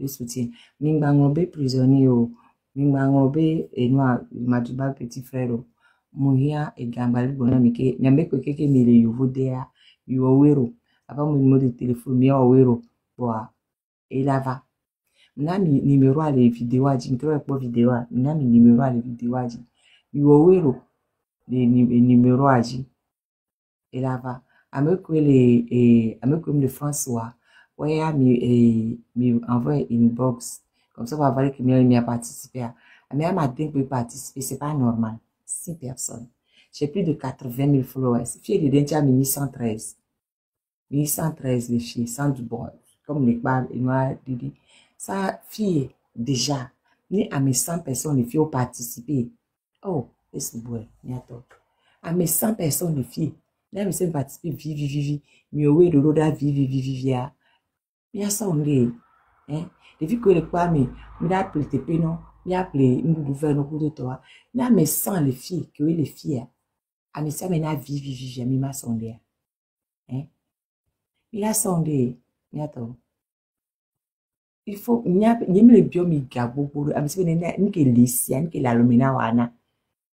soutien. Mingbangobe prisonnier, Mingbangobe et moi, Maduba petit frère, Mouya et Gambali Bonamike, Nyambeko Keke Mile Yuvodea, Yuowero. Avant mon numéro de téléphone, Miawero, Boa, et là va. Mna mi numéro à les vidéos à dire, pour vidéo, mna mi numéro à les vidéos à dire. Yuowero, les numéros à dire. Et là va. Avec le François, ouais, mi envoie inbox. Comme ça, on va voir que mi a participé. Mais ma dingue peut participer, c'est pas normal. 6 personnes. J'ai plus de 80 000 followers. Fille de Dentia, 1113. 1113, les filles, sans du bon. Comme les balles, et moi, Didi. Ça, fille, déjà, ni à mes 100 personnes, les filles ont participé. Oh, c'est bon, bientôt. À mes 100 personnes, les filles, là, mes 100 participé, vivi, mieux, oui, de l'autre, vivi, bien ça, on est, hein. Les filles que les quoi, mais, m'a appelé tes pénons, m'a appelé, une nouvelle, au bout de toi. Là, mes 100, les filles, que oui, les filles, à mes 100, maintenant, vivi, à mi ma sondé, hein. Il a sondé, bientôt. Il faut il y a le biome gabo pour amisi ne ke lisia ne ke la lumina wana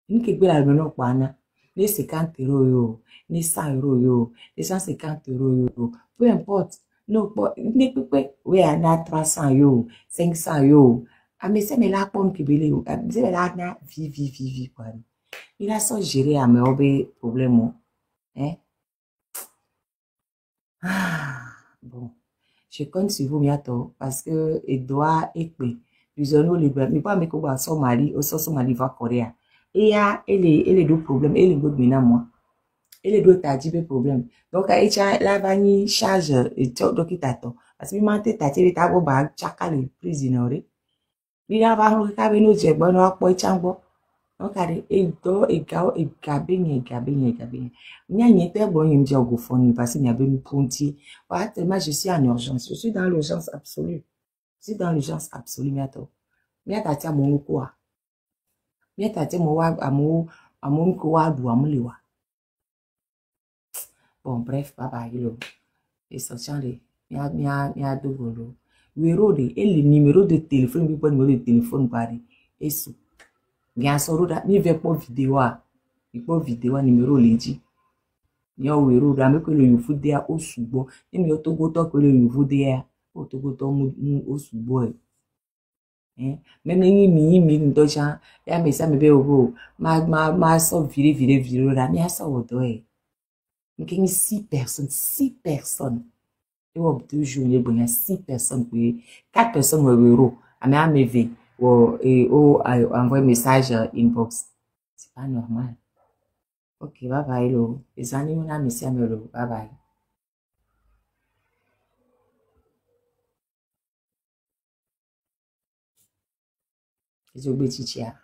ne ke la lumina wana les 50 euros yo les 100 euros yo les 150 euros yo peu importe non ne peut oui ana 300 yo 500 yo amisi me la pon ke bele yo amisi la na vivi quoi il a so gérer à me obe problème hein bon. Je compte sur vous bientôt parce que il doit être plusieurs libres. Mais pas mes copains son mari ou son mari va Corée. Et il y a les deux problèmes. Et les deux maintenant moi. Et les deux t'as dit des problèmes. Donc il y a la vanille charge et tout donc il t'attend. Parce que maintenant t'as dit t'as beau bag chaka le prisoner. Il y a va on ka beno je bon on po chango. Donc il do et gabenye. Nya nyete bon yim dia go fond parce qu'il y a ben ponti. Voilà, tellement je suis en urgence. Je suis dans l'urgence absolue. Je suis dans l'urgence absolue bientôt. Miata tia mon quoi. Miata tia mo wa amu ko wa du amuliwa. Bon bref, bye lo. Et ça change. Mia do golo. Wero de et le numéro de téléphone bi pas numéro de téléphone bari. Et so. Bien soro da ni ve po vidéo a. Il po vidéo numéro leji. Yo wero da me ko le yufu de a osubo. Ni yo to go to ko le yufu de a. O to go to mu osubo e. Même ni mi ndoja ya me sa me be ogo. Ma so vire da mi asa odo e. Ni 6 personnes. Et au bout de 2 jours, il y a 6 personnes, 4 personnes wero. A me ve et envoyer message inbox. C'est pas normal. Ok, bye bye lo. Les amis on a messi amelo. Bye bye. Les obétitia.